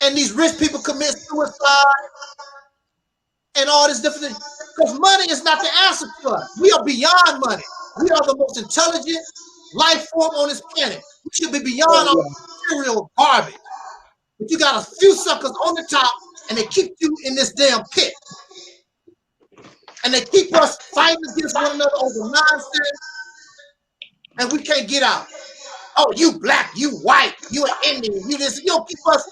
And these rich people commit suicide and all this different things. Because money is not the answer to us. We are beyond money. We are the most intelligent life form on this planet. We should be beyond all material garbage. But you got a few suckers on the top, and they keep you in this damn pit. And they keep us fighting against one another over nonsense, and we can't get out. Oh, you black, you white, you an Indian, you this, you don't keep us,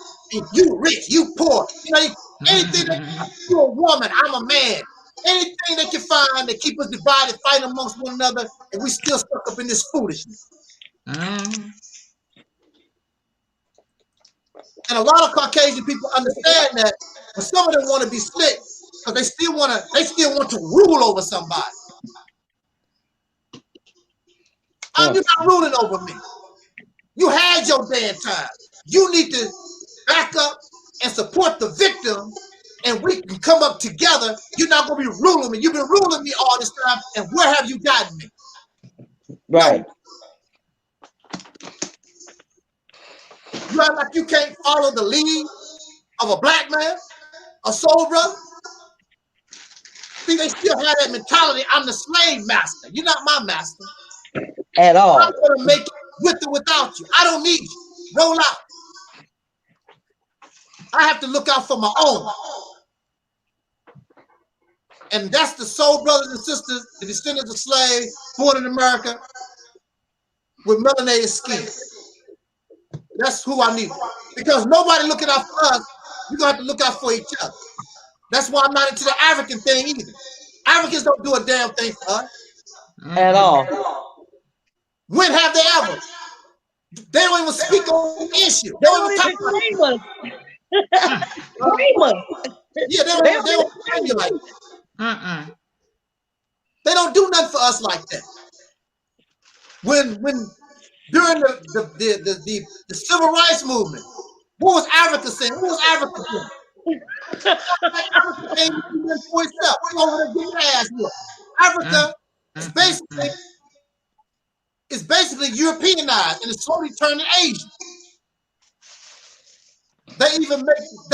you rich, you poor. You know, anything that you're a woman, I'm a man. Anything they can find that keep us divided, fighting amongst one another, and we still stuck up in this foolishness. And a lot of Caucasian people understand that, but some of them want to be slick because they still want to rule over somebody. You're not ruling over me. You had your damn time. You need to back up and support the victim, and we can come up together. You're not going to be ruling me. You've been ruling me all this time, and where have you gotten me? Right. You act like you can't follow the lead of a black man, a soul brother. See, they still have that mentality. I'm the slave master. You're not my master. At all. I'm going to make it with or without you. I don't need you. Roll out. I have to look out for my own. And that's the soul brothers and sisters, the descendants of slaves, born in America, with melanated skin. That's who I need. Because nobody looking out for us, we're going to have to look out for each other. That's why I'm not into the African thing either. Africans don't do a damn thing for us. At all. When have they ever? They don't even speak on the issue. They don't even talk about it. Yeah, they don't claim you like that. They don't do nothing for us like that. When during the civil rights movement, what was Africa saying? What was Africa doing? Africa ain't doing for itself. We're over there getting their ass whooped. Africa is basically Europeanized and it's slowly turning Asian. They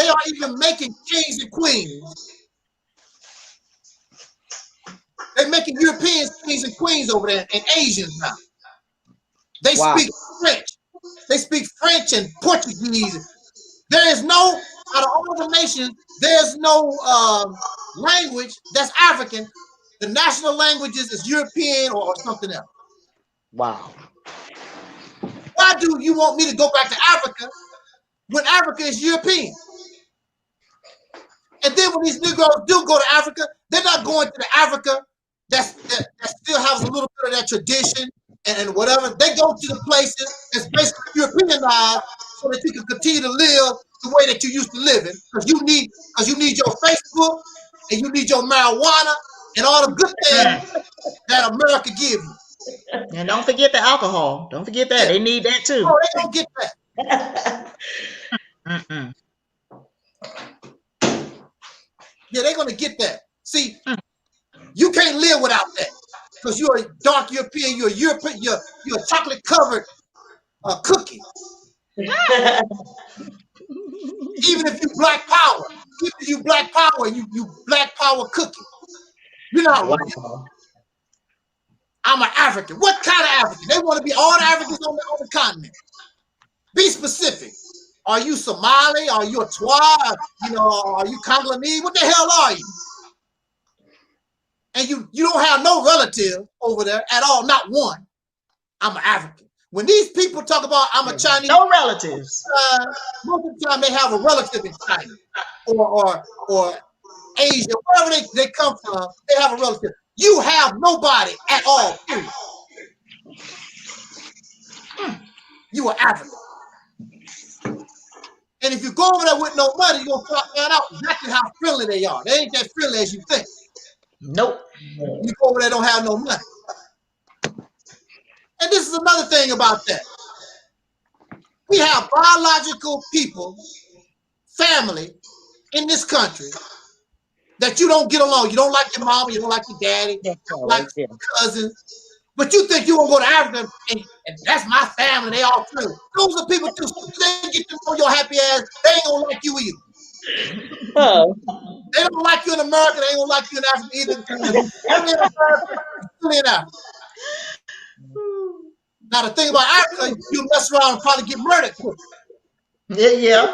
are even making kings and queens. They're making Europeans kings and queens over there and Asians now. They speak French. They speak French and Portuguese. There is no, out of all the nations, there's no language that's African. The national languages is European or something else. Wow. Why do you want me to go back to Africa when Africa is European? And then when these Negroes do go to Africa, they're not going to the Africa that still has a little bit of that tradition and whatever. They go to the places that's basically Europeanized so that you can continue to live the way that you used to live in. Because you need your Facebook and you need your marijuana and all the good things that America gives you. And don't forget the alcohol. Don't forget that. They need that too. Oh, they don't get that. Yeah, they're going to get that. See, you can't live without that because you're a dark European, you're a chocolate covered cookie. Even if you black power, you black power cookie. You're not right. I'm an African. What kind of African? They want to be all the Africans on the continent. Be specific. Are you Somali? Are you a Twa? Are you Congolese? What the hell are you? And you don't have no relative over there at all, not one. I'm an African. When these people talk about I'm a Chinese, no relatives. Most of the time they have a relative in China or Asia, wherever they come from, they have a relative. You have nobody at all, period. You are African. And if you go over there with no money, you're going to find out exactly how friendly they are. They ain't that friendly as you think. Nope. You go over there, don't have no money. And this is another thing about that. We have biological people, family in this country that you don't get along. You don't like your mama, you don't like your daddy, you don't like your cousins. But you think you won't go to Africa and that's my family, they all true. Those are people too. They get to know your happy ass, they ain't gonna like you either. Oh. They don't like you in America, they ain't gonna like you in Africa either. Still in Africa. Now the thing about Africa, you mess around and probably get murdered. Yeah.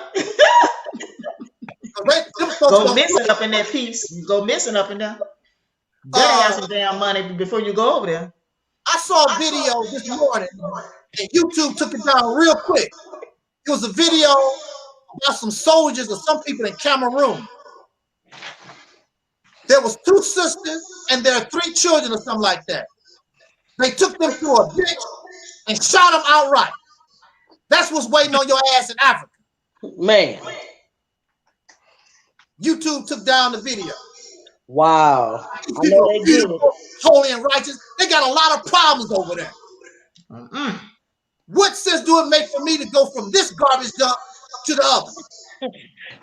Go missing up in that piece. You go missing up in there. Better have some damn money before you go over there. I saw a video this morning, and YouTube took it down real quick. It was a video about some soldiers or some people in Cameroon. There was 2 sisters and their 3 children or something like that. They took them to a ditch and shot them outright. That's what's waiting on your ass in Africa. Man. YouTube took down the video. Wow. I know they did. Holy and righteous. They got a lot of problems over there. What sense do it make for me to go from this garbage dump to the other?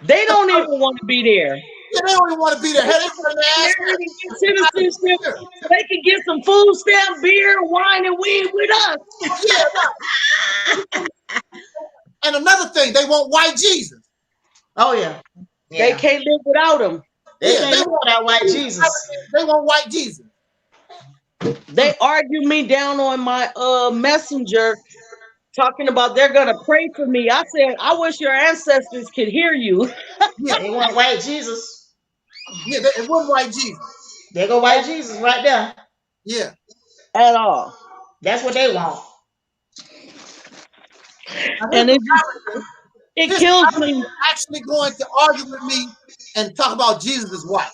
They don't even want to be there. Yeah, they don't even want to be there. Hey, they citizenship so they can get some food stamp, beer, wine, and weed with us. Yeah. And another thing, they want white Jesus. Oh yeah. They can't live without him. They can't live without white Jesus. They want white Jesus. They argue me down on my messenger, talking about they're gonna pray for me. I said, I wish your ancestors could hear you. Yeah, they want white Jesus. Yeah, it wasn't white Jesus. There go white Jesus right there. Yeah. At all. That's what they want. And it kills me. Actually going to argue with me and talk about Jesus is white.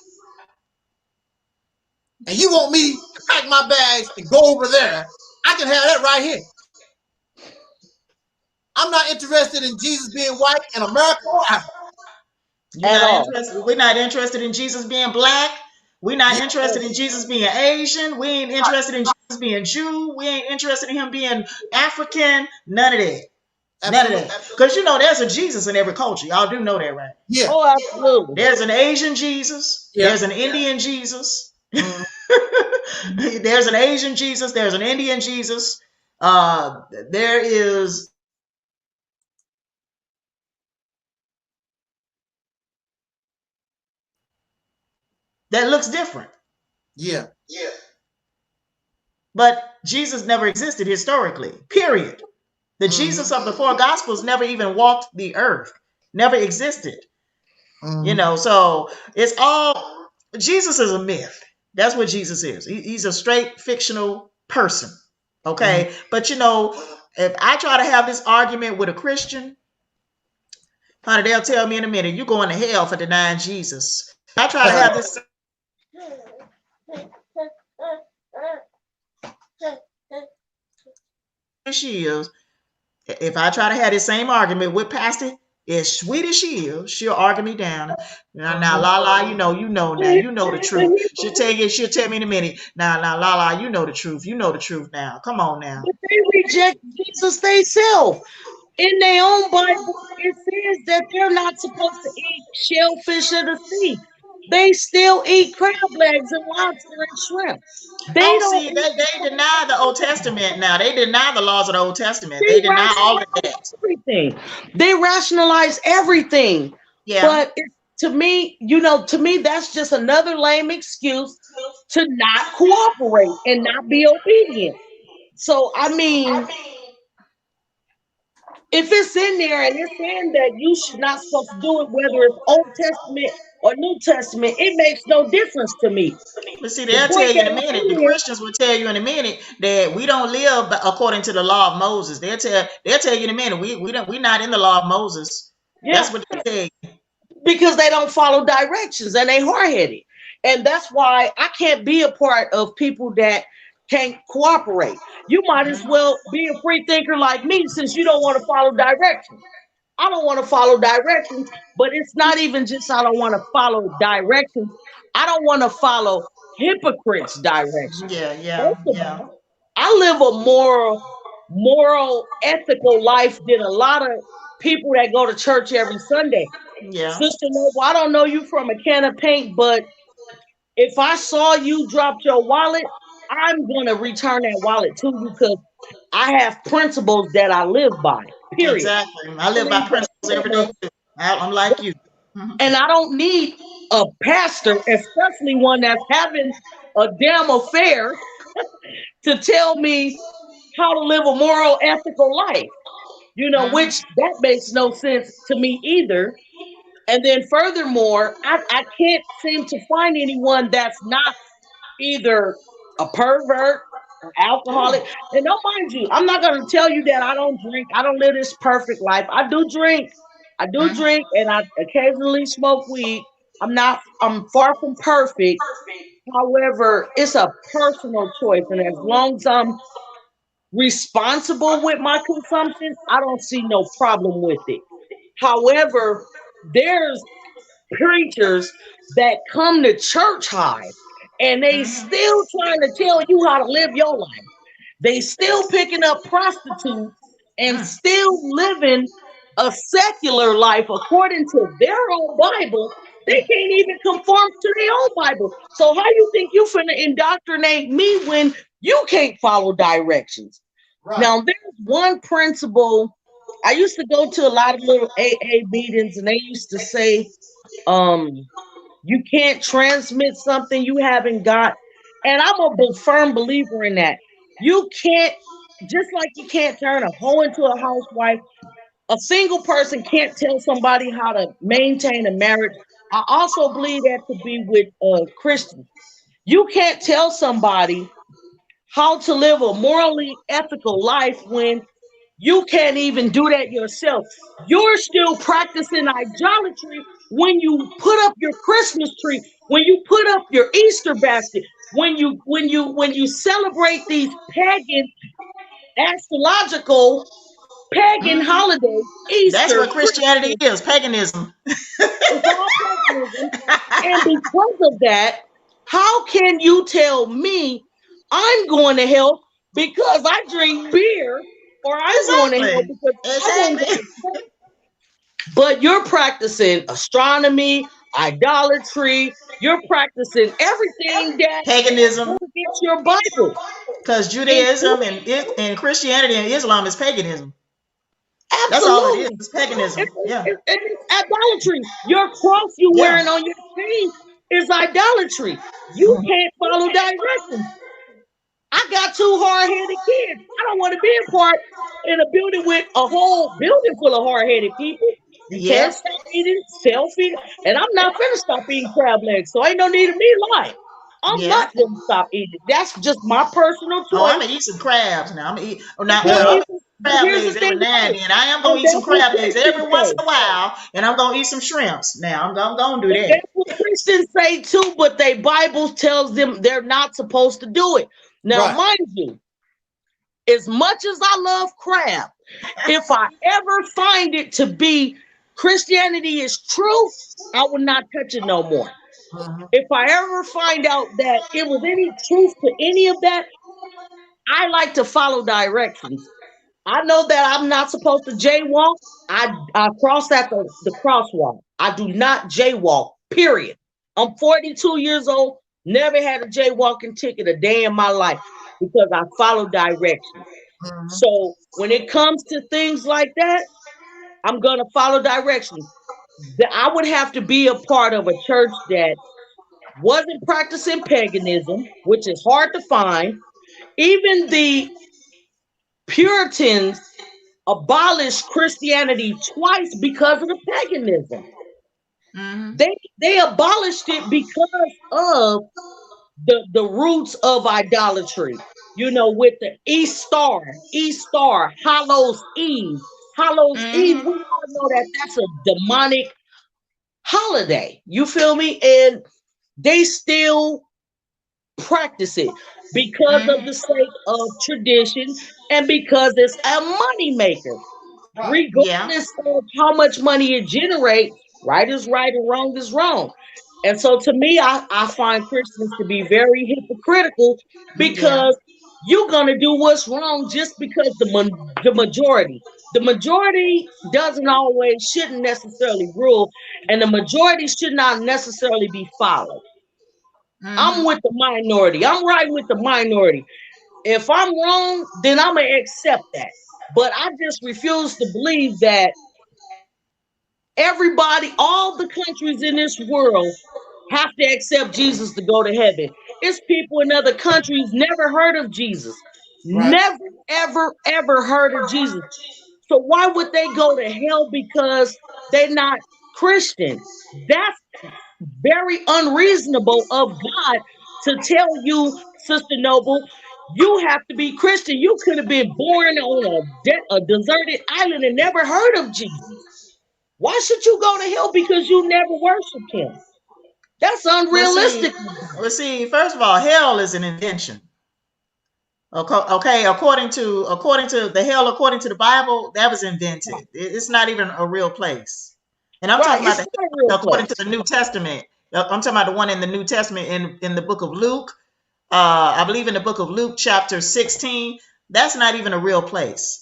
And you want me to pack my bags and go over there. I can have that right here. I'm not interested in Jesus being white in America or Africa. We're not interested in Jesus being black. We're not interested in Jesus being Asian. We ain't interested in Jesus being Jew. We ain't interested in him being African. None of that. None of that. Because you know there's a Jesus in every culture. Y'all do know that, right? Yeah. Oh, absolutely. There's an Asian Jesus. Yeah. There's an Indian Jesus. There's an Asian Jesus. There's an Indian Jesus. There is that looks different. Yeah. Yeah. But Jesus never existed historically, period. The Jesus of the 4 Gospels never even walked the earth, never existed. You know, so it's all, Jesus is a myth. That's what Jesus is. He's a straight fictional person. Okay. But you know, if I try to have this argument with a Christian, honey, they'll tell me in a minute, you're going to hell for denying Jesus. I try to have this. She is. If I try to have the same argument with Pastor, as sweet as she is, she'll argue me down. Now, la, you know now, you know the truth. She'll tell me in a minute. Now, la, you know the truth. You know the truth now. Come on now. But they reject Jesus themselves. In their own Bible, it says that they're not supposed to eat shellfish of the sea. They still eat crab legs and lobster and shrimp. They deny the Old Testament now. They deny the laws of the Old Testament. They deny all of that. Everything. They rationalize everything. Yeah. But to me, that's just another lame excuse to not cooperate and not be obedient. So, I mean, if it's in there and it's saying that you should not supposed to do it, whether it's Old Testament or New Testament, it makes no difference to me. But see, they'll tell you in a minute. The Christians will tell you in a minute that we don't live according to the law of Moses. They'll tell you in a minute we're not in the law of Moses. Yeah. That's what they say. Because they don't follow directions and they hard-headed. And that's why I can't be a part of people that can't cooperate. You might as well be a free thinker like me, since you don't want to follow directions. I don't want to follow directions, but it's not even just I don't want to follow directions. I don't want to follow hypocrites direction. Yeah. First of all, I live a moral, ethical life than a lot of people that go to church every Sunday. Yeah. Sister Noble, I don't know you from a can of paint, but if I saw you drop your wallet, I'm gonna return that wallet to you because I have principles that I live by. Period. Exactly. I live by Believe that principles every day too. I'm like you. and I don't need a pastor, especially one that's having a damn affair, to tell me how to live a moral, ethical life. Which that makes no sense to me either. And then furthermore, I can't seem to find anyone that's not either a pervert or alcoholic. And don't mind you, I'm not going to tell you that I don't drink. I don't live this perfect life. I do drink. I do drink and I occasionally smoke weed. I'm far from perfect. However, it's a personal choice. And as long as I'm responsible with my consumption, I don't see no problem with it. However, there's preachers that come to church high and they still trying to tell you how to live your life. They still picking up prostitutes and still living a secular life according to their own Bible. They can't even conform to their own Bible. So how you think you finna indoctrinate me when you can't follow directions? Right. Now there's one principle. I used to go to a lot of little AA meetings and they used to say, you can't transmit something you haven't got. And I'm a firm believer in that. You can't, just like you can't turn a hoe into a housewife, a single person can't tell somebody how to maintain a marriage. I also believe that to be with Christians. You can't tell somebody how to live a morally ethical life when you can't even do that yourself. You're still practicing idolatry when you put up your Christmas tree, when you put up your Easter basket, when you celebrate these pagan, astrological, pagan holidays, Easter. That's what Christianity is, paganism. It's all paganism. And because of that, how can you tell me I'm going to hell because I drink beer? Or I'm going to hell because I want to. But you're practicing astronomy, idolatry. You're practicing everything that paganism against your Bible. Because Judaism and Christianity and Islam is paganism. Absolutely. That's all it is. It's paganism. It's idolatry. Your cross you wearing on your chain is idolatry. You can't follow directions. I got two hard-headed kids. I don't want to be a part in a building with a whole building full of hard-headed people. You can't stop eating, self-feeding, and I'm not finna stop eating crab legs, so ain't no need of me lying. I'm not gonna stop eating. That's just my personal choice. Oh, I'm gonna eat some crabs now. I'm gonna eat crab legs every now and then. I am gonna eat some crab legs every once in a while, and I'm gonna eat some shrimps. Now I'm gonna do that. That's what Christians say too, but their Bible tells them they're not supposed to do it. Now, mind you, as much as I love crab, if I ever find it to be Christianity is true, I will not touch it no more. If I ever find out that it was any truth to any of that, I like to follow directions. I know that I'm not supposed to jaywalk. I cross at the crosswalk. I do not jaywalk, period. I'm 42 years old, never had a jaywalking ticket a day in my life because I follow directions. So when it comes to things like that, I'm going to follow directions. I would have to be a part of a church that wasn't practicing paganism, which is hard to find. Even the Puritans abolished Christianity twice because of the paganism. They abolished it because of the roots of idolatry. With the East Star, Hallows Eve. Hallows Eve, we all know that that's a demonic holiday. You feel me? And they still practice it because of the sake of tradition and because it's a money maker. Regardless of how much money it generates, right is right and wrong is wrong. And so to me, I find Christians to be very hypocritical because you're going to do what's wrong just because the majority doesn't always, shouldn't necessarily rule, and the majority should not necessarily be followed. I'm with the minority. I'm right with the minority. If I'm wrong, then I'm going to accept that. But I just refuse to believe that everybody, all the countries in this world have to accept Jesus to go to heaven. It's people in other countries never heard of Jesus. Right. Never, ever, ever heard of Jesus. So why would they go to hell because they're not Christian? That's very unreasonable of God to tell you, Sister Noble, you have to be Christian. You could have been born on a deserted island and never heard of Jesus. Why should you go to hell because you never worshiped him? That's unrealistic. Let's see, first of all, hell is an invention. Okay, according to the hell, according to the Bible, that was invented. It's not even a real place. And I'm talking about according to the New Testament. I'm talking about the one in the New Testament in the book of Luke. I believe in the book of Luke, chapter 16. That's not even a real place.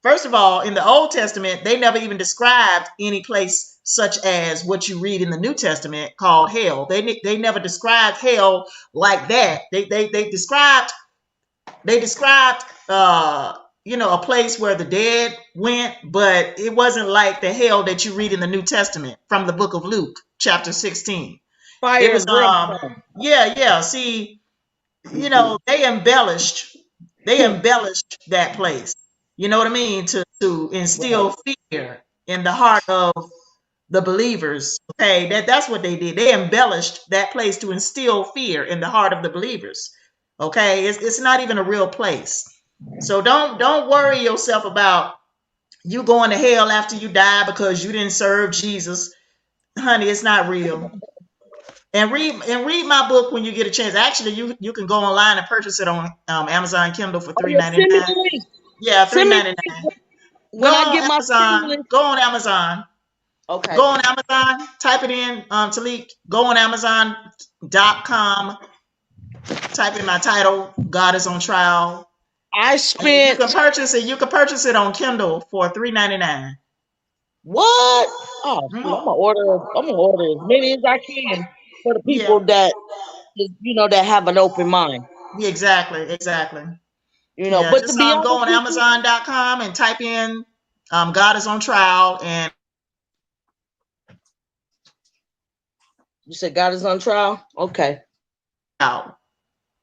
First of all, in the Old Testament, they never even described any place such as what you read in the New Testament called hell. They never described hell like that. They described a place where the dead went, but it wasn't like the hell that you read in the New Testament from the book of Luke, chapter 16. Fire it was yeah. See, they embellished that place. You know what I mean? To instill fear in the heart of the believers. Okay, that's what they did. They embellished that place to instill fear in the heart of the believers. Okay, it's not even a real place. So don't worry yourself about you going to hell after you die because you didn't serve Jesus. Honey, it's not real. And read my book when you get a chance. Actually, you can go online and purchase it on Amazon Kindle for $3.99. Yeah, $3.99. When I get my go on Amazon. Okay. Go on Amazon. Type it in, Taalik. Go on Amazon.com. Type in my title. God is on Trial. I spent. You can purchase it. You can purchase it on Kindle for $3.99. What? Oh, I'm gonna order as many as I can for the people that that have an open mind. Yeah, exactly. But just go on Amazon.com and type in God is on Trial, and you said God is on Trial. Okay.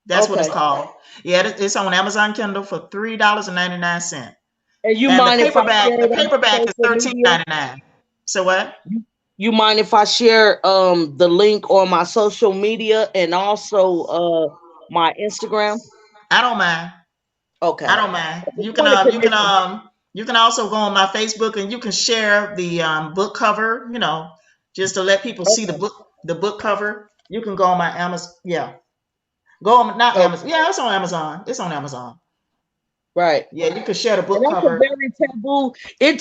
That's what it's called. Yeah, it's on Amazon Kindle for $3.99. And the paperback is $13.99. So what? You mind if I share the link on my social media and also my Instagram? I don't mind. Okay. I don't mind. You can also go on my Facebook and you can share the book cover, just to let people see the book cover. You can go on my Amazon. Yeah. Go on Amazon. Yeah, it's on Amazon. It's on Amazon. Right. Yeah, you can share the book cover. Very taboo. It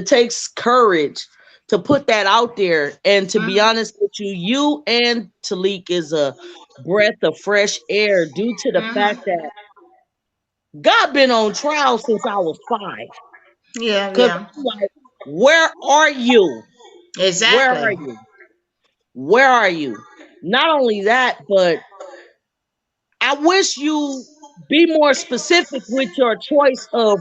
takes courage to put that out there. And to be honest with you and Taalik is a breath of fresh air due to the fact that God been on trial since I was 5. Yeah. Like, where are you? Exactly. Where are you? Not only that, but I wish you be more specific with your choice of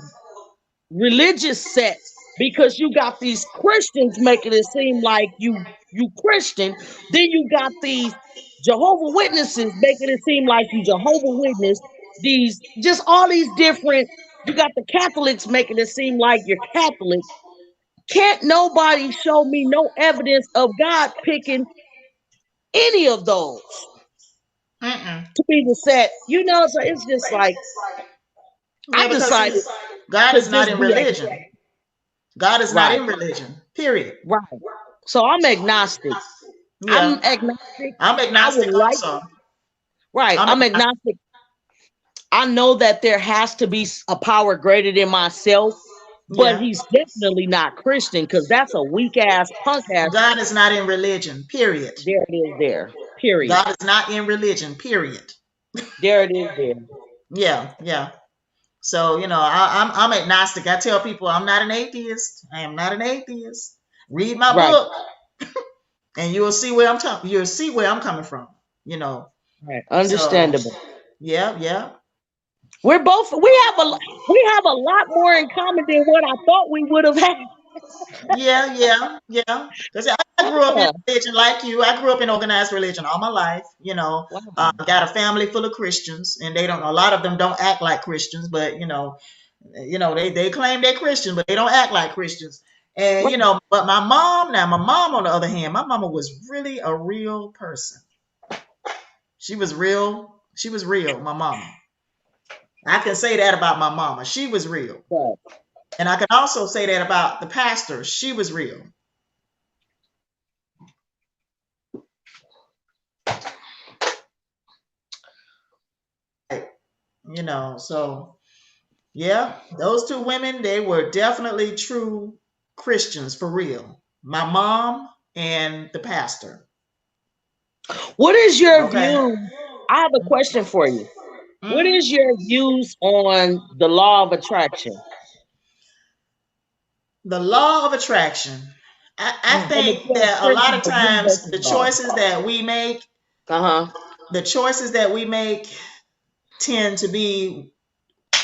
religious sects, because you got these Christians making it seem like you Christian. Then you got these Jehovah Witnesses making it seem like you Jehovah Witness. Just all these different. You got the Catholics making it seem like you're Catholic. Can't nobody show me no evidence of God picking any of those to be the set? So it's just like I decided God is not in religion. God is not in religion. Period. Right. So I'm agnostic. Yeah. I'm agnostic also. Right. I'm agnostic. I know that there has to be a power greater than myself But he's definitely not Christian, because that's a weak ass, punk ass. God is not in religion, period. There it is there. Period. God is not in religion, period. There it is there. Yeah, yeah. So, you know, I'm agnostic. I tell people I'm not an atheist. I am not an atheist. Read my book, and you'll see where I'm coming from. You know, right? Understandable. So, yeah, yeah. We have a lot more in common than what I thought we would have had. Yeah. Because I grew up in religion like you. I grew up in organized religion all my life. You know, got a family full of Christians, and a lot of them don't act like Christians, but you know, they claim they're Christian, but they don't act like Christians. And you know, but my mom on the other hand, my mama was really a real person. She was real. My mama. I can say that about my mama. She was real. Right. And I can also say that about the pastor. She was real. You know, so yeah, those two women, they were definitely true Christians for real. My mom and the pastor. What is your view? I have a question for you. What is your views on the law of attraction? The law of attraction. I think that a lot of times the choices that we make, tend to be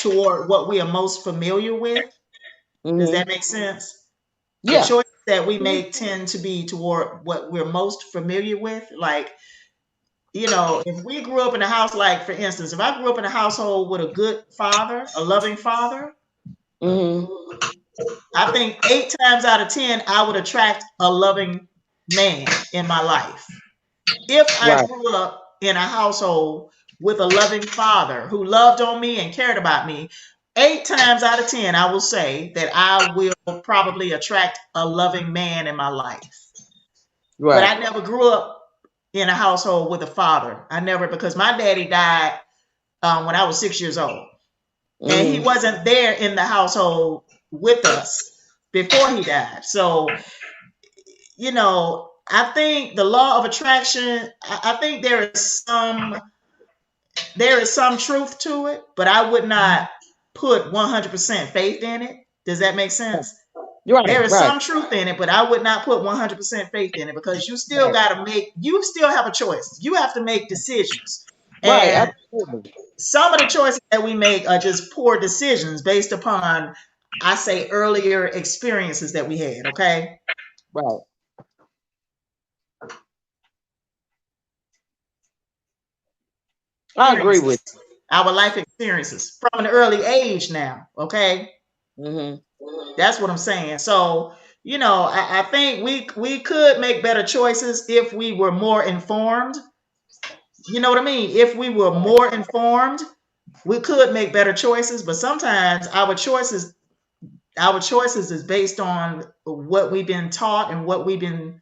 toward what we are most familiar with. Does that make sense? Yeah. The choices that we make tend to be toward what we're most familiar with. Like, you know, if we grew up in a house, like for instance, if I grew up in a household with a good father, a loving father, I think 8 times out of 10, I would attract a loving man in my life. If I grew up in a household with a loving father who loved on me and cared about me, 8 times out of 10, I will say that I will probably attract a loving man in my life. Right. But I never grew up in a household with a father. Because my daddy died when I was 6 years old. And he wasn't there in the household with us before he died. So, you know, I think the law of attraction, I think there is some truth to it, but I would not put 100% faith in it. Does that make sense? Right, there is some truth in it, but I would not put 100% faith in it, because you still you still have a choice. You have to make decisions. And some of the choices that we make are just poor decisions based upon, I say, earlier experiences that we had. Okay. Right. I agree with you. Our life experiences from an early age now. Okay. That's what I'm saying. So, you know, I think we could make better choices if we were more informed. You know what I mean? If we were more informed, we could make better choices. But sometimes our choices is based on what we've been taught and what we've been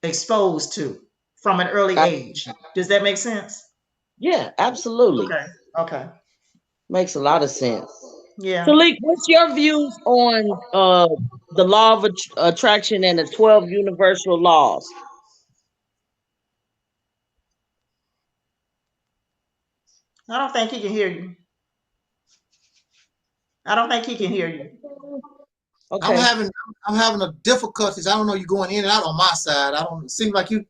exposed to from an early age. Does that make sense? Yeah, absolutely. Okay. Makes a lot of sense. Yeah. Taalik, what's your views on the law of attraction and the 12 universal laws? I don't think he can hear you. I don't think he can hear you. Okay. I'm having a difficulties. I don't know, you're going in and out on my side. I don't seem like you.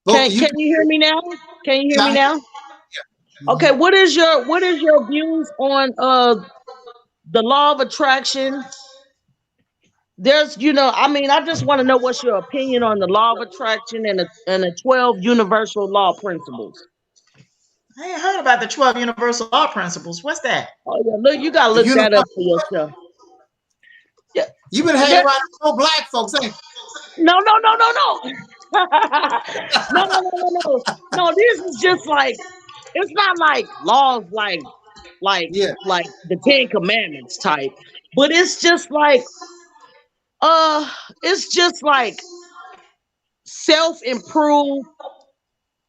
Can you hear me now? Can you hear me now? Yeah. Okay. What is your views on the law of attraction? There's, you know, I mean, I just want to know what's your opinion on the law of attraction and the 12 universal law principles. I ain't heard about the 12 universal law principles. What's that? Oh yeah, look, you gotta look that up for yourself. Yeah, you been hanging around no black folks, ain't you? No. No. This is just like, it's not like laws like the 10 Commandments type, but it's just like self-improve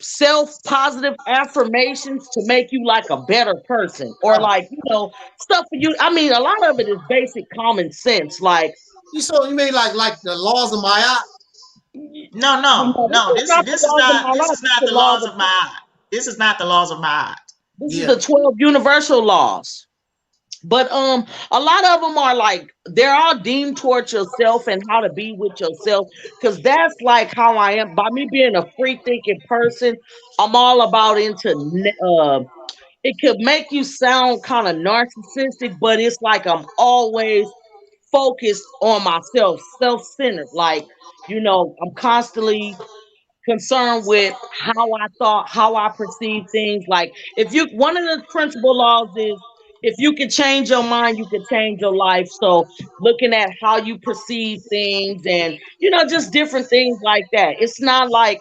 self-positive affirmations to make you like a better person, or like, stuff for you. I mean, a lot of it is basic common sense. Like, you mean like the laws of Ma'at? No. This is not the laws of Ma'at. This is not the laws of Ma'at. This is the 12 universal laws. But a lot of them are like, they're all deemed towards yourself and how to be with yourself, because that's like how I am. By me being a free thinking person, I'm all about it could make you sound kind of narcissistic, but it's like I'm always focused on myself, self-centered. Like, I'm constantly concerned with how I perceive things. Like, one of the principal laws is, if you can change your mind, you can change your life. So looking at how you perceive things, and just different things like that. It's not like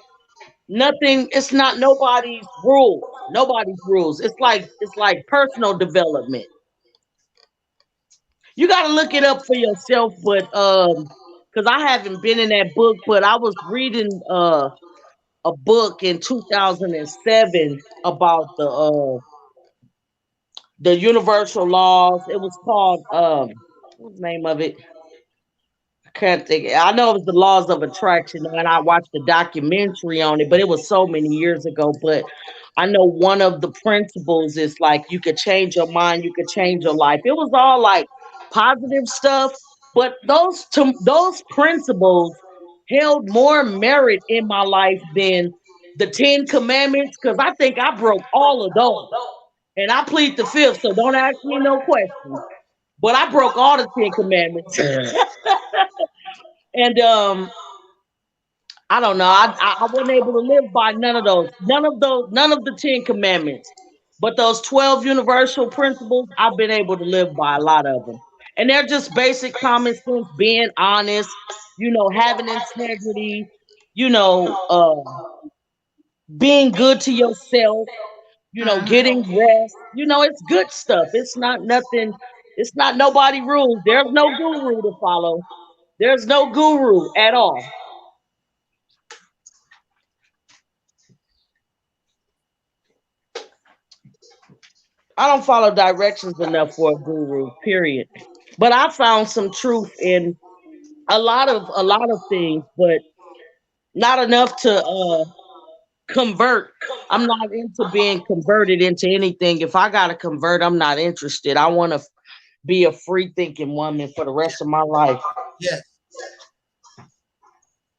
nothing, it's not nobody's rules. Nobody's rules. It's like personal development. You gotta look it up for yourself, but because I haven't been in that book, but I was reading a book in 2007 about the universal laws. It was called what's the name of it? I can't think. I know it was the laws of attraction, and I watched the documentary on it, but it was so many years ago. But I know one of the principles is like, you could change your mind, you could change your life. It was all like positive stuff, but those principles held more merit in my life than the 10 commandments, because I think I broke all of those. And I plead the fifth, so don't ask me no questions. But I broke all the 10 commandments. And I don't know. I wasn't able to live by none of those. None of the 10 commandments. But those 12 universal principles, I've been able to live by a lot of them. And they're just basic common sense, being honest, having integrity, you know, uh, being good to yourself, getting rest. It's good stuff. It's not nothing. It's not nobody rules. There's no guru to follow. There's no guru at all. I don't follow directions enough for a guru, period. But I found some truth in a lot of things, but not enough to convert. I'm not into being converted into anything. If I gotta convert, I'm not interested. I want to be a free thinking woman for the rest of my life. Yeah.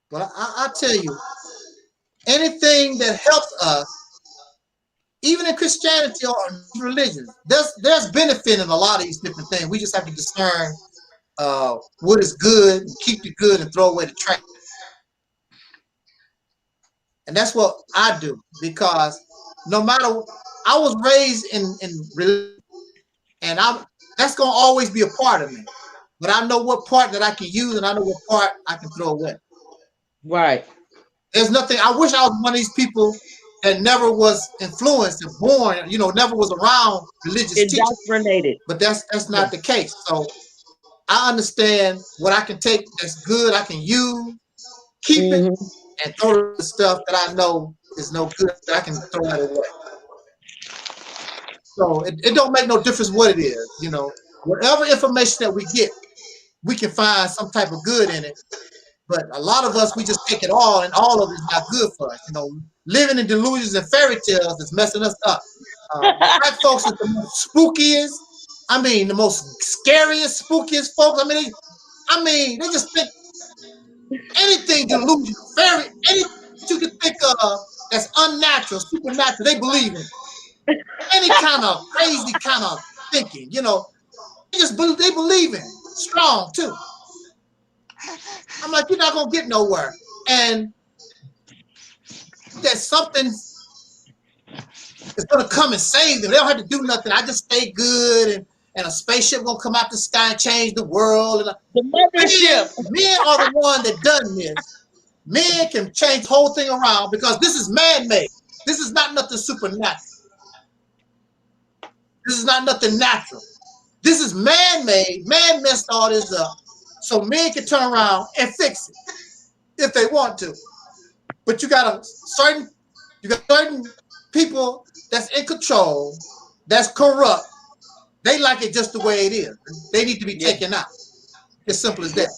But I tell you, anything that helps us, even in Christianity or religions, there's benefit in a lot of these different things. We just have to discern what is good, keep the good, and throw away the trash. And that's what I do, because no matter, I was raised in religion, and that's gonna always be a part of me. But I know what part that I can use, and I know what part I can throw away. Right. There's nothing. I wish I was one of these people that never was influenced and born, never was around religious Indoctrinated. teaching. But that's not the case. So I understand what I can take that's good, I can use, keep it, and throw the stuff that I know is no good, that I can throw that away. So it don't make no difference what it is. Whatever information that we get, we can find some type of good in it. But a lot of us, we just take it all, and all of it is not good for us. Living in delusions and fairy tales is messing us up. Black folks are the most spookiest. I mean, the most scariest, spookiest folks. I mean, they just think anything delusional, anything you can think of that's unnatural, supernatural, they believe in. Any kind of crazy kind of thinking, they believe in strong too. I'm like, you're not gonna get nowhere, and that something is gonna come and save them. They don't have to do nothing. I just stay good, and a spaceship gonna come out the sky and change the world. And the mothership. Men are the one that done this. Men can change the whole thing around, because this is man-made. This is not nothing supernatural. This is not nothing natural. This is man-made. Man messed all this up, so men can turn around and fix it if they want to. But you got a certain You got certain people that's in control, that's corrupt. They like it just the way it is. They need to be taken out. As simple as that.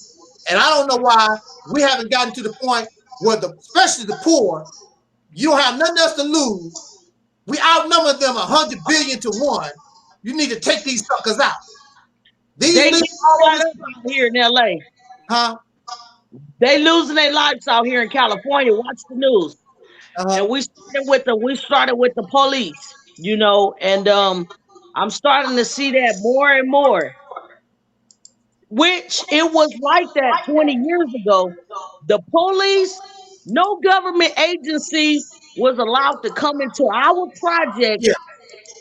And I don't know why we haven't gotten to the point where especially the poor, you don't have nothing else to lose. We outnumber them 100 billion to 1. You need to take these suckers out. They get all out here in LA. Huh? They losing their lives out here in California. Watch the news. And we started with the police, you know, and I'm starting to see that more and more. Which it was like that 20 years ago. The police, no government agency was allowed to come into our project,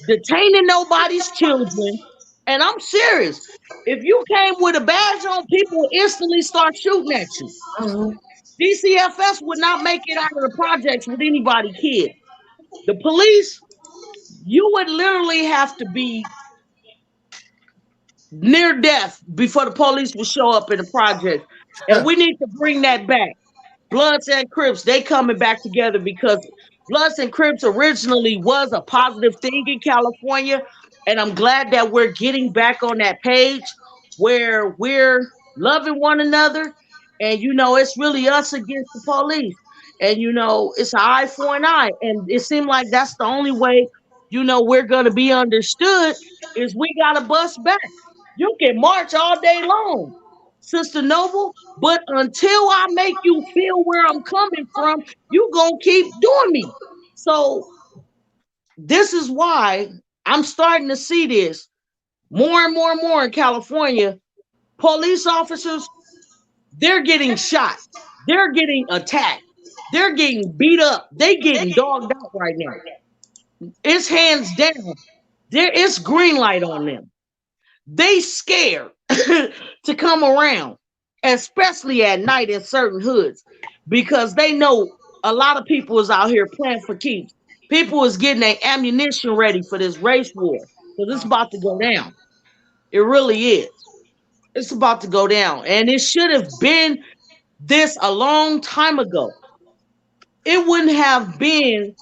detaining nobody's children. And I'm serious. If you came with a badge on, people would instantly start shooting at you. DCFS would not make it out of the projects with anybody kid. The police, you would literally have to be near death before the police will show up in the project. And we need to bring that back. Bloods and Crips, they coming back together because Bloods and Crips originally was a positive thing in California. And I'm glad that we're getting back on that page where we're loving one another. And, you know, it's really us against the police. And, you know, it's an eye for an eye. And it seemed like that's the only way, you know, we're going to be understood is we got to bust back. You can march all day long, Sister Noble, but until I make you feel where I'm coming from, you gonna keep doing me. So this is why I'm starting to see this more and more and more in California. Police officers, they're getting shot. They're getting attacked. They're getting beat up. They getting dogged out right now. It's hands down. It's green light on them. They scared to come around, especially at night in certain hoods, because they know a lot of people is out here playing for keeps. People is getting their ammunition ready for this race war. So this is about to go down. It really is. It's about to go down. And it should have been this a long time ago. It wouldn't have been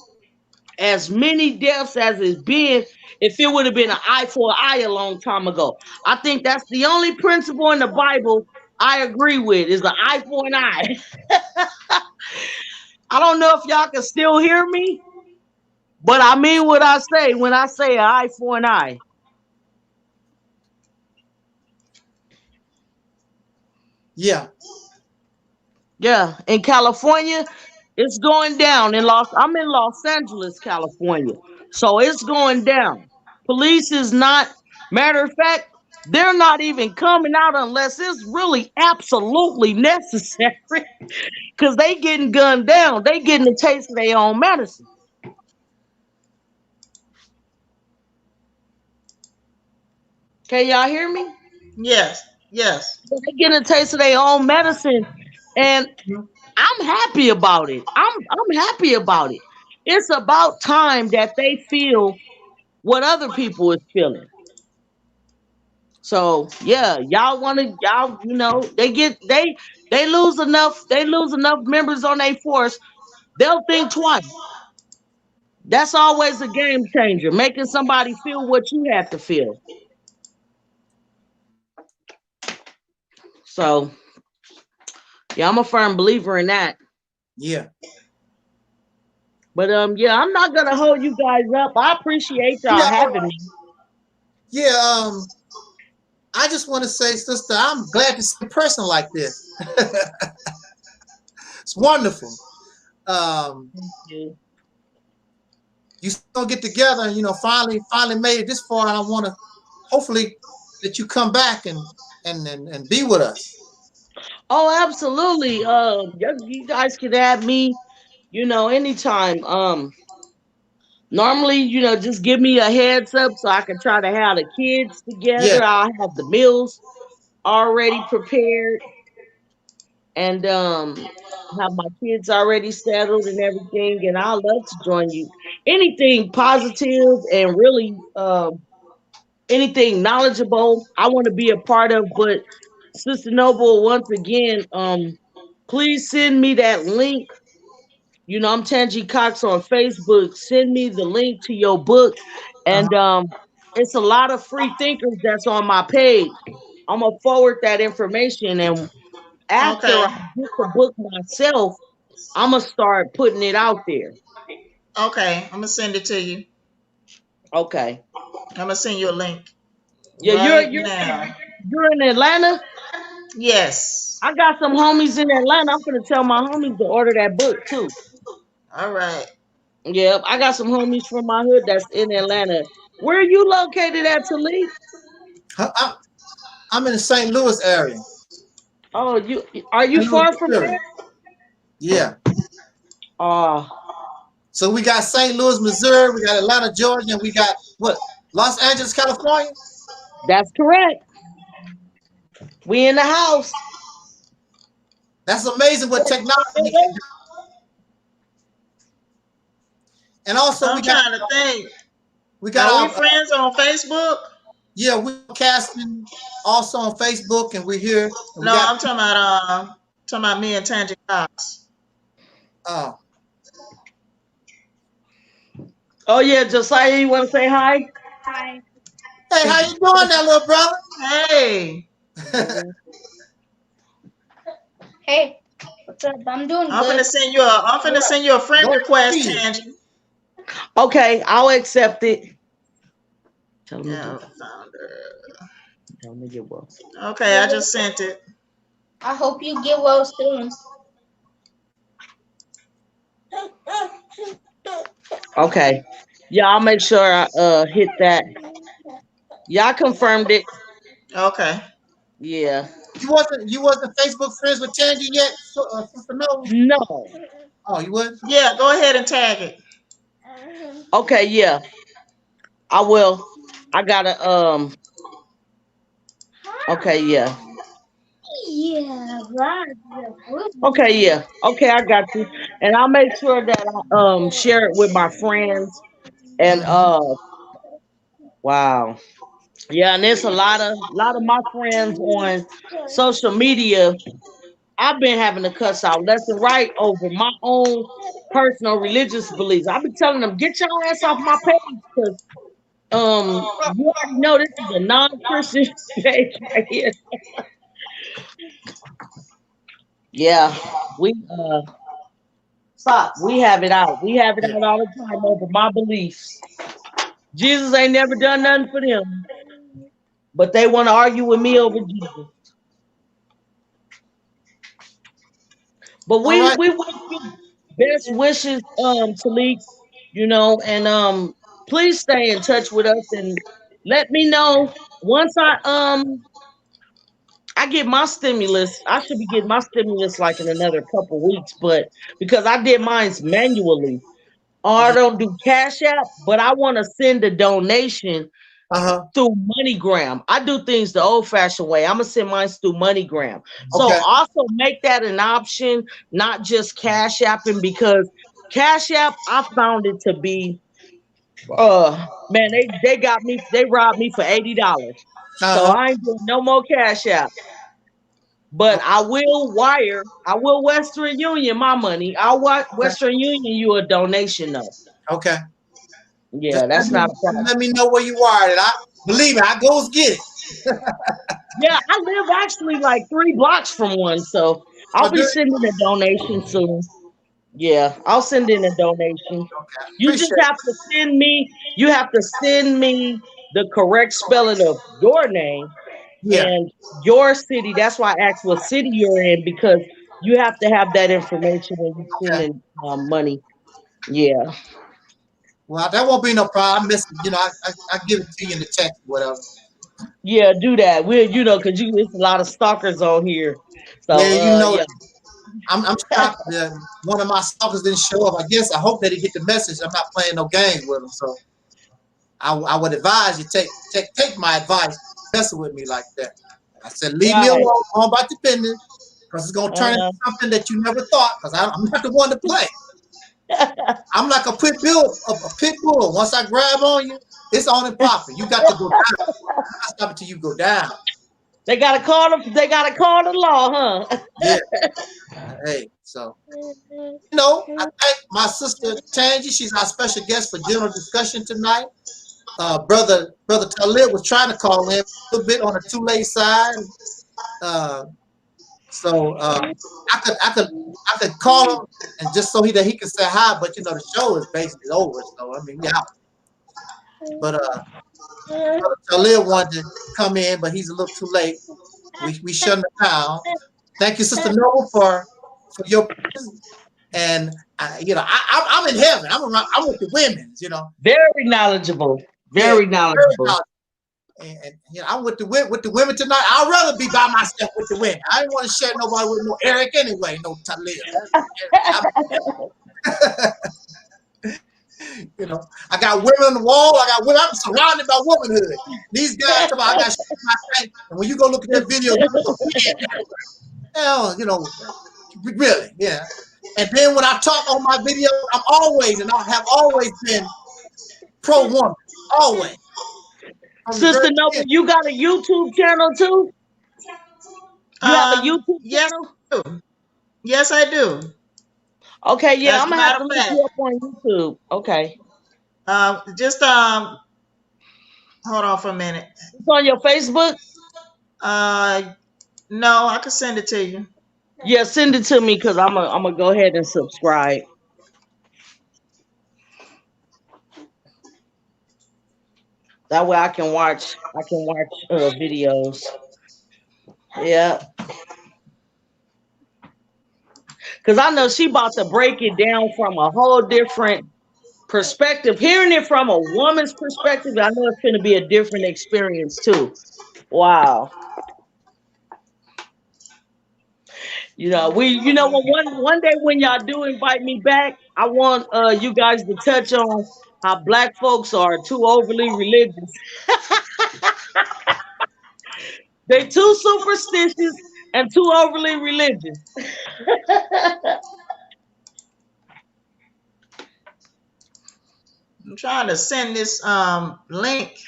as many deaths as it's been if it would have been an eye for an eye a long time ago. I think that's the only principle in the Bible I agree with is the eye for an eye. I don't know if y'all can still hear me, but I mean what I say when I say an eye for an eye. Yeah. Yeah. In California, it's going down. I'm in Los Angeles, California. So it's going down. Police is not, matter of fact, they're not even coming out unless it's really absolutely necessary. Because they getting gunned down. They getting a taste of their own medicine. Can y'all hear me? Yes. Yes. They getting a taste of their own medicine. And I'm happy about it. I'm happy about it. It's about time that they feel what other people is feeling. So yeah, y'all, you know, they lose enough members on their force, they'll think twice. That's always a game changer, making somebody feel what you have to feel. So yeah, I'm a firm believer in that. Yeah. But yeah, I'm not gonna hold you guys up. I appreciate y'all having me. Yeah, I just want to say, sister, I'm glad to see a person like this. It's wonderful. You still get together and, you know, finally made it this far, and I want to hopefully that you come back and be with us. Oh, absolutely. You guys can have me, you know, anytime. Normally, you know, just give me a heads up so I can try to have the kids together. Yeah. I'll have the meals already prepared and have my kids already settled and everything. And I'd love to join you. Anything positive and really anything knowledgeable, I want to be a part of. But Sister Noble, once again, please send me that link. You know, I'm Tangee Cox on Facebook. Send me the link to your book. And it's a lot of free thinkers that's on my page. I'm gonna forward that information, and after I Okay. get the book myself, I'm gonna start putting it out there. Okay. I'm gonna send it to you. Okay. I'm gonna send you a link Yeah, right now. you're in Atlanta. Yes. I got some homies in Atlanta. I'm gonna tell my homies to order that book too. All right. Yep, I got some homies from my hood that's in Atlanta. Where are you located at, Taalik? I'm in the St. Louis area. Oh, are you St. Louis, far from Missouri. there? Yeah. Oh, So we got St. Louis, Missouri. We got Atlanta, Georgia, and we got what? Los Angeles, California. that's correct. We in the house. That's amazing what technology can do. And also I'm trying to think. we got Are our we friends on Facebook? yeah, we're casting also on Facebook, and we're here. And No, I'm talking about me and Tangee Cox. Oh. Oh yeah, Josiah, you want to say hi? Hi. Hey, how you doing there, little brother? Hey. Hey, what's up? I'm doing I'm good. finna send you a friend request, Tangee. Okay, I'll accept it. Tell me Yeah, Tell me get well. okay, I just sent it. I hope you get well soon. Okay. Yeah, I'll make sure I hit that. Yeah, I confirmed it. Okay. Yeah. You wasn't Facebook friends with Tangee yet, Sister No? No. Oh, you would? Yeah, go ahead and tag it. Okay, yeah. I will. I gotta okay, yeah. Yeah, right. Okay, yeah. Okay, I got you. And I'll make sure that I share it with my friends. And wow. Yeah, and there's a lot of my friends on social media. I've been having to cuss out left and right over my own personal religious beliefs. I've been telling them, get your ass off my page, because you already know this is a non-Christian page right here. Yeah, we stop. We have it out. We have it out all the time over my beliefs. Jesus ain't never done nothing for them, but they want to argue with me over Jesus. But we wish you best wishes, Taalik, you know, and please stay in touch with us and let me know once I get my stimulus. I should be getting my stimulus like in another couple weeks, but because I did mine's manually, or I don't do Cash App, but I want to send a donation through MoneyGram. I do things the old-fashioned way. I'm gonna send mine through MoneyGram. So also make that an option, not just Cash Apping, because Cash App, I found it to be man, they got me, they robbed me for $80. So I ain't doing no more Cash App. But I will Western Union my money. I'll Western Union you a donation though. Okay. Yeah, that's not a problem. Let me know where you are, and I believe it. I goes get it. Yeah, I live actually like 3 blocks from one, so I'll be sending a donation soon. Yeah, I'll send in a donation. You just have to send me. You have to send me the correct spelling of your name and your city. That's why I asked what city you're in, because you have to have that information when you send in money. Yeah. Well, that won't be no problem. You know, I give it to you in the text, whatever. Yeah, do that. You know, because there's a lot of stalkers on here. So yeah, you know, yeah. I'm shocked that one of my stalkers didn't show up. I guess I hope that he get the message. I'm not playing no games with him, so I would advise you take my advice, messing with me like that. I said, leave me alone, go about your business, because it's gonna turn into something that you never thought. Because I'm not the one to play. I'm like a pit bull. Once I grab on you, it's on and popping. You got to go down. I stop until you go down. They gotta call the law, huh? Yeah. Hey, so I thank my sister Tangee. She's our special guest for general discussion tonight. Brother Taalik was trying to call in a little bit on the too late side. So I could call him and just so that he can say hi, but the show is basically over. So I mean, yeah. But Brother Taalik wanted to come in, but he's a little too late. We shut him down. Thank you, Sister Noble, for your presence. And I'm in heaven. I'm with the women. Very knowledgeable. Very knowledgeable. And I'm with the women tonight. I'd rather be by myself with the women. I didn't want to share nobody with no Eric anyway, no Taalik. I got women on the wall. I'm surrounded by womanhood. These guys come out, I got shit in my tank. And when you go look at that video, really, yeah. And then when I talk on my video, I have always been pro-woman. Always. Sister Noble, you got a YouTube channel too? You have a YouTube channel? Yes, I do. Okay, yeah, I'm gonna have to look you up on YouTube. Okay. Just hold on for a minute. It's on your Facebook? No, I can send it to you. Yeah, send it to me because I'm gonna go ahead and subscribe. That way I can watch videos. Yeah. Because I know she about to break it down from a whole different perspective. Hearing it from a woman's perspective, I know it's going to be a different experience too. Wow. One day when y'all do invite me back, I want you guys to touch on how Black folks are too overly religious. They too superstitious and too overly religious. I'm trying to send this link.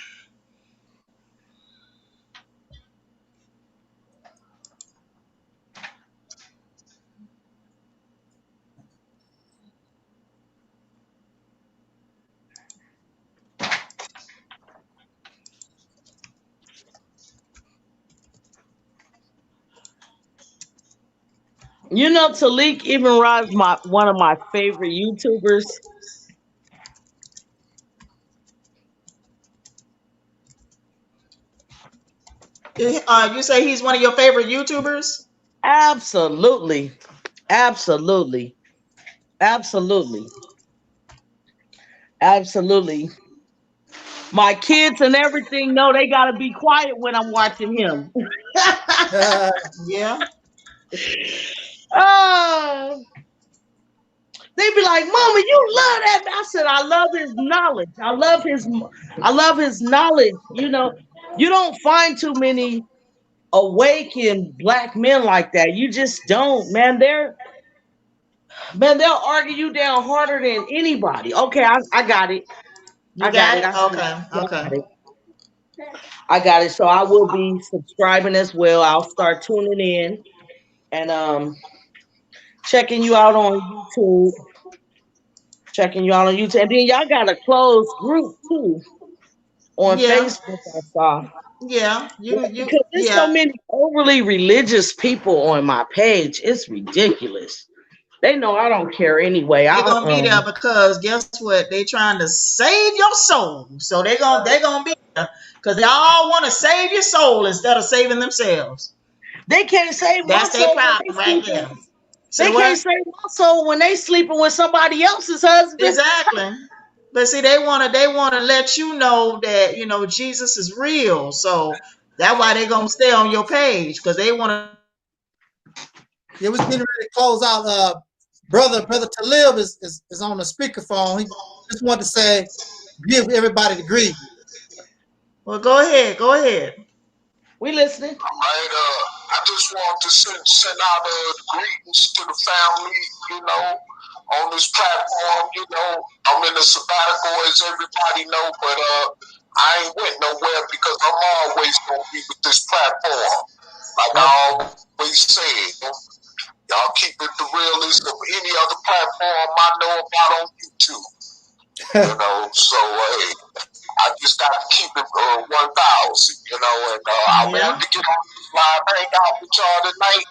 Taalik Ibn'rad is one of my favorite YouTubers. You say he's one of your favorite YouTubers? Absolutely. Absolutely. Absolutely. Absolutely. My kids and everything know they got to be quiet when I'm watching him. Yeah. They be like, "Mama, you love that." I said, "I love his knowledge. I love his knowledge." You don't find too many awakened Black men like that. You just don't, man. They'll argue you down harder than anybody. Okay, I got it. I got it. Okay. I got it. So I will be subscribing as well. I'll start tuning in and checking you out on YouTube. And then y'all got a closed group too on Facebook. I saw. Yeah, because there's so many overly religious people on my page. It's ridiculous. They know I don't care anyway. They're gonna be there because guess what? They trying to save your soul. So they're gonna be there because they all want to save your soul instead of saving themselves. They can't save my soul. That's their problem right there. They can't save my soul when they sleeping with somebody else's husband. Exactly. But see, they wanna let you know that Jesus is real. So that's why they're gonna stay on your page because they wanna. Yeah, we're getting ready to close out. Brother Taalik is on the speakerphone. He just wanted to say, give everybody the greeting. Well, go ahead. We listening. I just want to send out greetings to the family, on this platform. I'm in a sabbatical, as everybody know, but I ain't went nowhere because I'm always gonna be with this platform. Like I always said, y'all keep it the realist of any other platform I know about on YouTube. You know, so hey, I just got to keep it 1,000. You know, and I wanted to get on this live hang out with y'all tonight,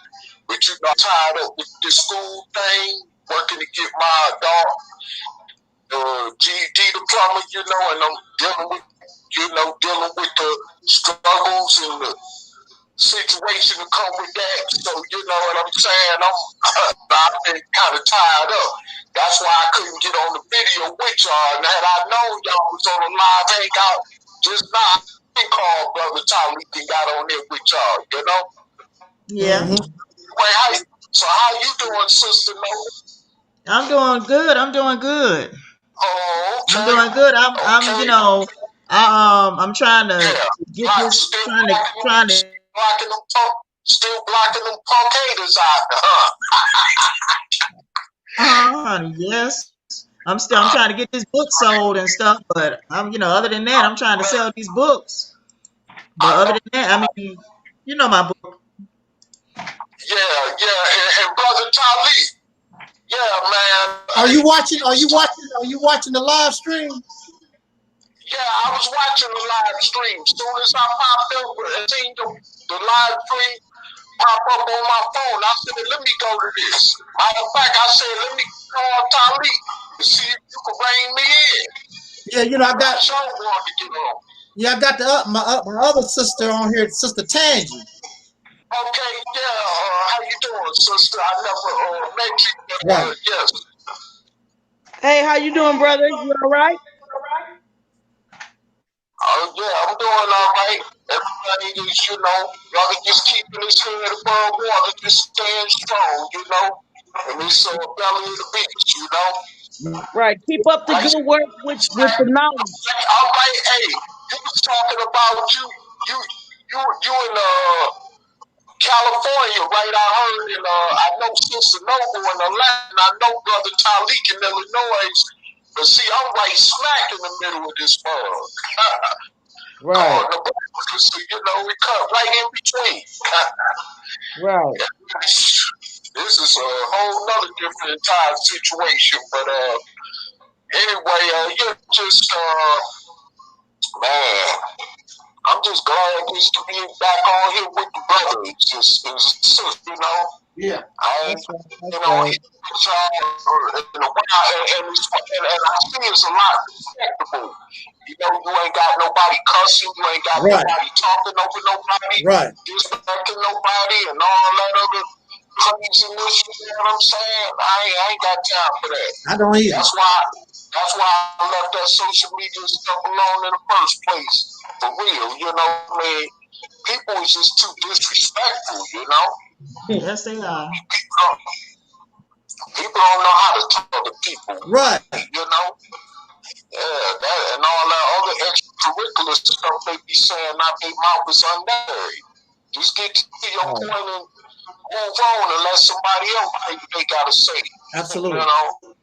but you know, I'm tired up with this school thing, working to get my dog GED diploma. You know, and I'm dealing with the struggles and the situation to come with that. So you know what I'm saying? I've been kind of tied up. That's why I couldn't get on the video with y'all. And had I known y'all was on a live hangout just now, I called Brother Taalik and got on there with y'all. You know? Yeah. Wait, so how you doing, Sister Noah? I'm doing good. I'm doing good. Oh, okay. I'm doing good. I'm you know, I'm trying to get this, trying to still blocking them punk haters out, huh? Yes. I'm trying to get this book sold and stuff, but I'm, you know, other than that, I'm trying to sell these books. But other than that, I mean, you know my book. Yeah, and Brother Taalik. Yeah, man. Are you watching the live stream? Yeah, I was watching the live stream. As soon as I popped over and seen the live stream pop up on my phone, I said, let me go to this. Matter of fact, I said, let me call Taalik to see if you can bring me in. Yeah, you know, I got. So wanted to get on. Yeah, I got my other sister on here, Sister Tangee. Okay, yeah. How you doing, sister? I never met you. Right. Yes. Hey, how you doing, brother? You all right? Oh yeah, I'm doing all right. Everybody is, you know, brother just keeping his head above water, just staying strong, you know. And it's belly of the beach, you know. Right. Keep up the good work with the knowledge. All right, hey, you was talking about you in California, right? I heard, and I know Sister Noble in Atlanta, and I know Brother Taalik in Illinois. But see, I'm right smack in the middle of this mug. Right. So, you know, we cut right in between. Right. This is a whole nother different entire situation. But anyway, you're just man, I'm just glad just to be back on here with the brothers, just you know. Yeah. I ain't, you know, and I see it's a lot respectable. You know, you ain't got nobody cussing, you ain't got nobody talking over nobody, disrespecting nobody, and all that other craziness. You know what I'm saying? I ain't got time for that. I don't either. That's why I left that social media stuff alone in the first place. For real, you know. I mean, people is just too disrespectful. You know. Yes, they are. People don't know how to talk to people. Right. You know? Yeah, that and all that other extracurricular stuff they be saying out their mouth is unnecessary. Just get to your point and move on and let somebody else say what they gotta say. Absolutely. You know?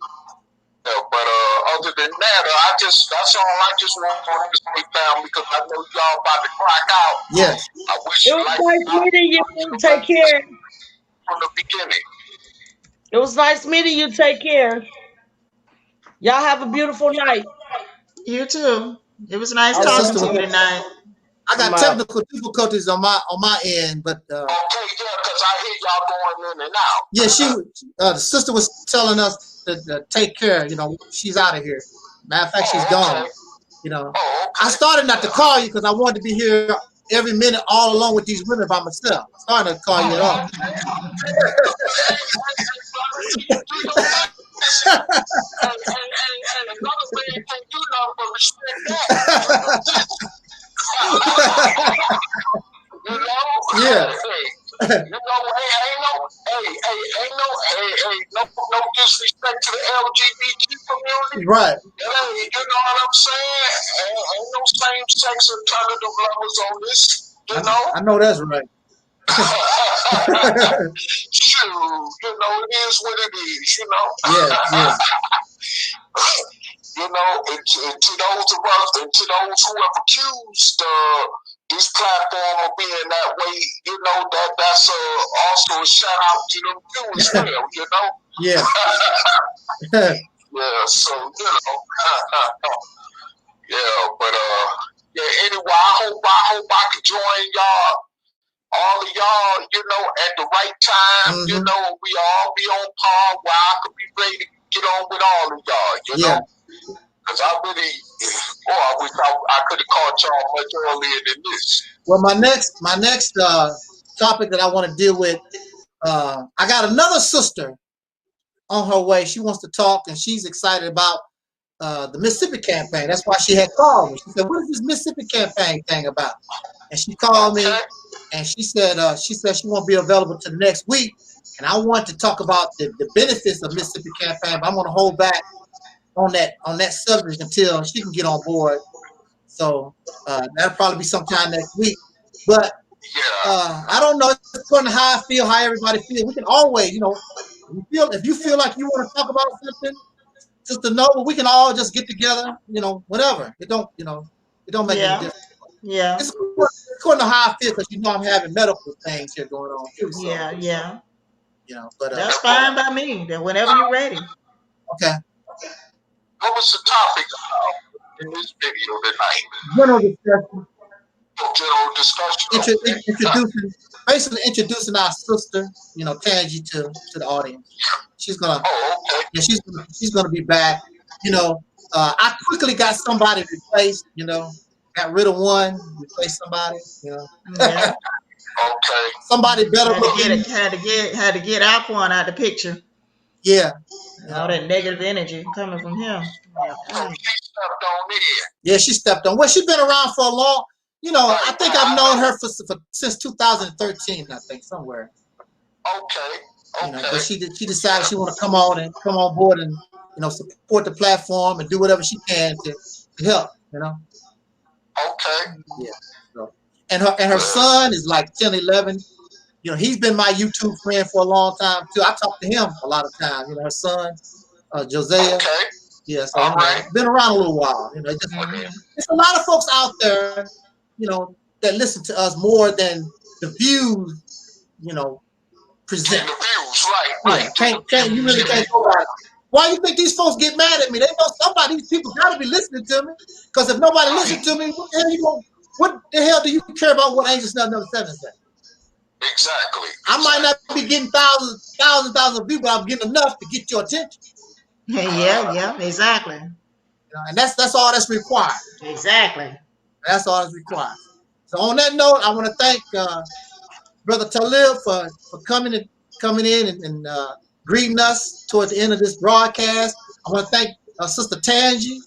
Yeah, but other than that, that's all I just want to say down because I know y'all about to clock out. Yes. I wish It was nice meeting you. Take care. From the beginning. It was nice meeting you. Take care. Y'all have a beautiful night. You too. It was nice talking to you tonight. I got technical difficulties on my end, but okay, yeah, because I hear y'all going in and out. Yeah, the sister was telling us to take care. You know, she's out of here. Matter of fact, she's gone. You know, I started not to call you because I wanted to be here every minute, all alone with these women by myself. I started to call you at all. Yeah. No disrespect to the LGBT community. Right. You know what I'm saying? Ain't no same-sex alternative lovers on this. You know. I know that's right. Shoot, you know, it is what it is. You know. Yeah. you know, and to those of us, and to those who have accused this platform of being that way, you know, that's also a shout out to them too as well, you know. Yeah. Yeah. So you know, yeah. But yeah. Anyway, I hope I can join y'all. All of y'all, you know, at the right time, you know, we all be on par where I could be ready to get on with all of y'all, you know? Because I really, I wish I could have caught y'all much earlier than this. Well, my next topic that I want to deal with, I got another sister on her way. She wants to talk, and she's excited about the Mississippi campaign. That's why she had called me. She said, "What is this Mississippi campaign thing about?" And she called me. And she said she won't be available till next week, and I want to talk about the benefits of Mississippi campaign. But I'm going to hold back on that subject until she can get on board. So that'll probably be sometime next week. But I don't know. It's according to how I feel, how everybody feels. We can always, you know, if you feel like you want to talk about something, just to know, we can all just get together. You know, whatever. It don't make any difference. Yeah. It's according to how I feel, because you know I'm having medical things here going on too. So, yeah. You know, but that's fine by me. Then whenever you're ready. Okay. What was the topic in this video tonight? General discussion. Basically introducing our sister, you know, Tangee, to the audience. She's gonna. Yeah, she's gonna be back. You know, I quickly got somebody replaced. You know. Got rid of one, replaced somebody, you know. Yeah. Okay. Somebody better had to get Alquan out the picture. Yeah. All that negative energy coming from him. Yeah. She stepped on in. Yeah, she stepped on. Well, she's been around for a long, you know, I think I've known her since 2013, I think, somewhere. Okay. You know, but she decided she want to come on board and, you know, support the platform and do whatever she can to help, you know. Okay. Yeah. So, and her son is like 10, 11. You know, he's been my YouTube friend for a long time too. I talk to him a lot of times. You know, her son, Josiah. Okay. Yeah, so been around a little while. You know, there's a lot of folks out there, you know, that listen to us more than the views, you know, present. The views, right. Can't you really can't go by it. Why you think these folks get mad at me? They know somebody, these people got to be listening to me. Because if nobody listens to me, what the hell do you care about what Angel Snub number 7 said? Exactly. I might not be getting thousands of views, but I'm getting enough to get your attention. Yeah, exactly. You know, and that's all that's required. Exactly. That's all that's required. So on that note, I want to thank Brother Taalik for coming in and greeting us towards the end of this broadcast. I want to thank Sister Tangee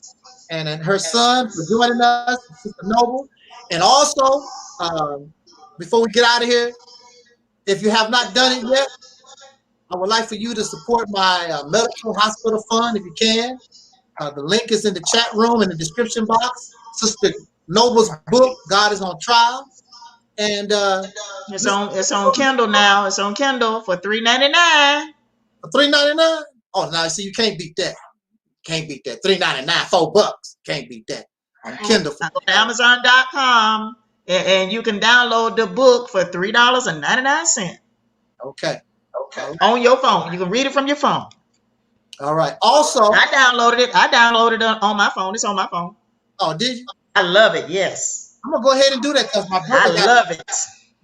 and her son for joining us, Sister Noble. And also, before we get out of here, if you have not done it yet, I would like for you to support my medical hospital fund if you can. The link is in the chat room in the description box. Sister Noble's book, God is on Trial. And it's on Kindle now. It's on Kindle for $3.99. For $3.99? Oh, now see, you can't beat that. Can't beat that. $3.99, $4. Can't beat that. On Kindle. Go to Amazon.com and you can download the book for $3.99. Okay. On your phone. You can read it from your phone. All right. Also, I downloaded it on my phone. It's on my phone. Oh, did you? I love it. Yes. I'm gonna go ahead and do that because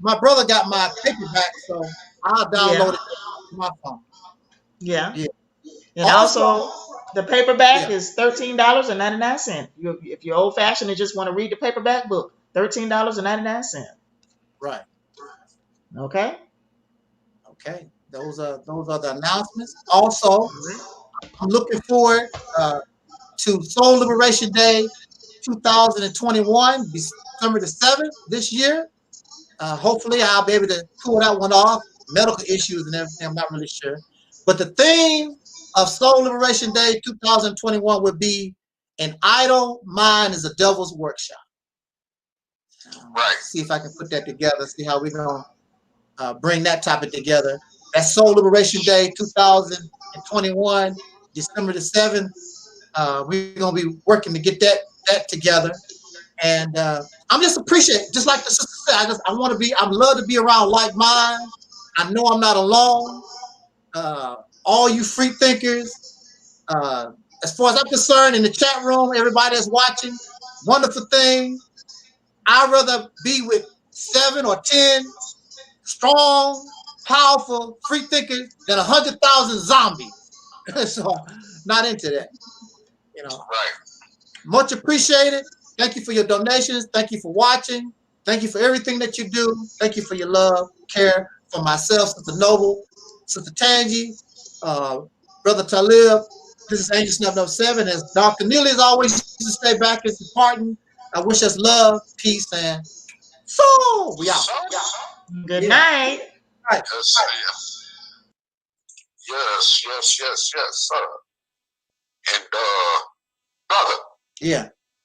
my brother got my paperback, so I'll download it to my phone. Yeah. And also the paperback is $13.99. If you're old fashioned and just want to read the paperback book, $13.99. Right. Okay. Those are the announcements. Also, I'm looking forward to Soul Liberation Day 2021, December the 7th this year. Hopefully, I'll be able to pull that one off. Medical issues and everything, I'm not really sure. But the theme of Soul Liberation Day 2021 would be "An idle mind is a devil's workshop." Right. See if I can put that together. See how we're gonna bring that topic together. That's Soul Liberation Day 2021, December the 7th. We're gonna be working to get that together. And I'm just appreciating, just like the sister said, I want to be, I love to be around like minds. I know I'm not alone. All you free thinkers, as far as I'm concerned, in the chat room, everybody that's watching, wonderful thing. I'd rather be with 7 or 10 strong, powerful, free thinkers than 100,000 zombies. So, not into that. You know. Right. Much appreciated. Thank you for your donations. Thank you for watching. Thank you for everything that you do. Thank you for your love, care for myself, Sister Noble, Sister Tangee, Brother Talib. This is Angel Snub Number 7. As Dr. Neely is always used to stay back as departing. I wish us love, peace, and so we out. Good night. Right. Yes, sir. And brother. Yeah.